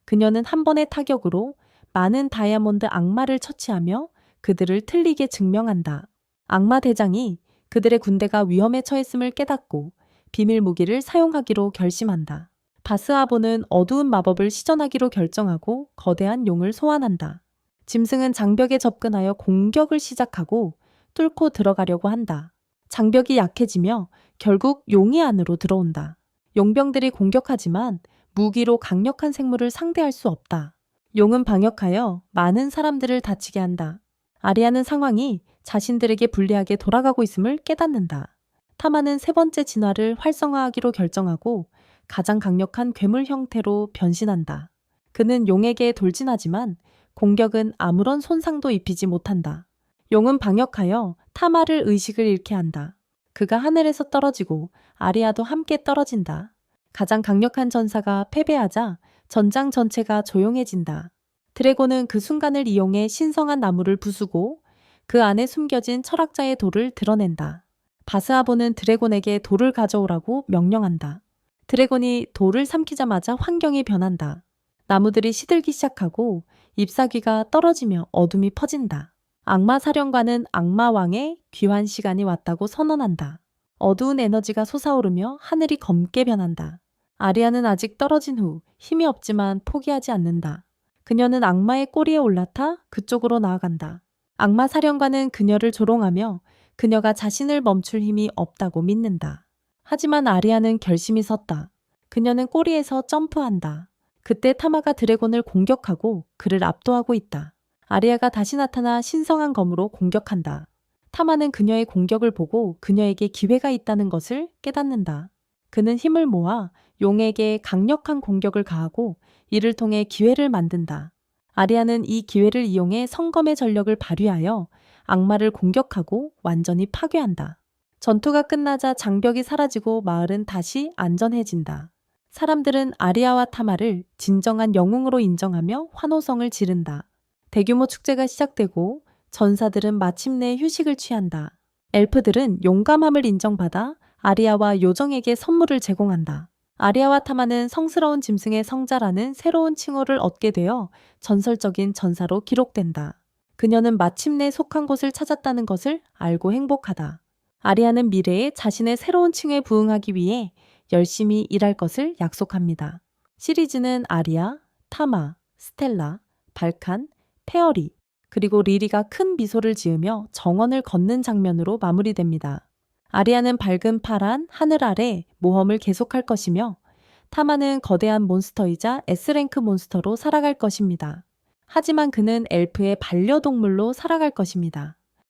그녀는 한 번의 타격으로 많은 다이아몬드 악마를 처치하며 그들을 틀리게 증명한다. 악마 대장이 그들의 군대가 위험에 처했음을 깨닫고 비밀 무기를 사용하기로 결심한다. 바스아보는 어두운 마법을 시전하기로 결정하고 거대한 용을 소환한다. 짐승은 장벽에 접근하여 공격을 시작하고 뚫고 들어가려고 한다. 장벽이 약해지며 결국 용이 안으로 들어온다. 용병들이 공격하지만 무기로 강력한 생물을 상대할 수 없다. 용은 방역하여 많은 사람들을 다치게 한다. 아리아는 상황이 자신들에게 불리하게 돌아가고 있음을 깨닫는다. 타마는 세 번째 진화를 활성화하기로 결정하고 가장 강력한 괴물 형태로 변신한다. 그는 용에게 돌진하지만 공격은 아무런 손상도 입히지 못한다. 용은 방역하여 타마를 의식을 잃게 한다. 그가 하늘에서 떨어지고 아리아도 함께 떨어진다. 가장 강력한 전사가 패배하자 전장 전체가 조용해진다. 드래곤은 그 순간을 이용해 신성한 나무를 부수고 그 안에 숨겨진 철학자의 돌을 드러낸다. 바스아보는 드래곤에게 돌을 가져오라고 명령한다. 드래곤이 돌을 삼키자마자 환경이 변한다. 나무들이 시들기 시작하고 잎사귀가 떨어지며 어둠이 퍼진다. 악마 사령관은 악마왕의 귀환 시간이 왔다고 선언한다. 어두운 에너지가 솟아오르며 하늘이 검게 변한다. 아리아는 아직 떨어진 후 힘이 없지만 포기하지 않는다. 그녀는 악마의 꼬리에 올라타 그쪽으로 나아간다. 악마 사령관은 그녀를 조롱하며 그녀가 자신을 멈출 힘이 없다고 믿는다. 하지만 아리아는 결심이 섰다. 그녀는 꼬리에서 점프한다. 그때 타마가 드래곤을 공격하고 그를 압도하고 있다. 아리아가 다시 나타나 신성한 검으로 공격한다. 타마는 그녀의 공격을 보고 그녀에게 기회가 있다는 것을 깨닫는다. 그는 힘을 모아 용에게 강력한 공격을 가하고 이를 통해 기회를 만든다. 아리아는 이 기회를 이용해 성검의 전력을 발휘하여 악마를 공격하고 완전히 파괴한다. 전투가 끝나자 장벽이 사라지고 마을은 다시 안전해진다. 사람들은 아리아와 타마를 진정한 영웅으로 인정하며 환호성을 지른다. 대규모 축제가 시작되고 전사들은 마침내 휴식을 취한다. 엘프들은 용감함을 인정받아 아리아와 요정에게 선물을 제공한다. 아리아와 타마는 성스러운 짐승의 성자라는 새로운 칭호를 얻게 되어 전설적인 전사로 기록된다. 그녀는 마침내 속한 곳을 찾았다는 것을 알고 행복하다. 아리아는 미래에 자신의 새로운 칭호에 부응하기 위해 열심히 일할 것을 약속합니다. 시리즈는 아리아, 타마, 스텔라, 발칸, 페어리, 그리고 리리가 큰 미소를 지으며 정원을 걷는 장면으로 마무리됩니다. 아리아는 밝은 파란 하늘 아래 모험을 계속할 것이며 타마는 거대한 몬스터이자 S랭크 몬스터로 살아갈 것입니다. 하지만 그는 엘프의 반려동물로 살아갈 것입니다.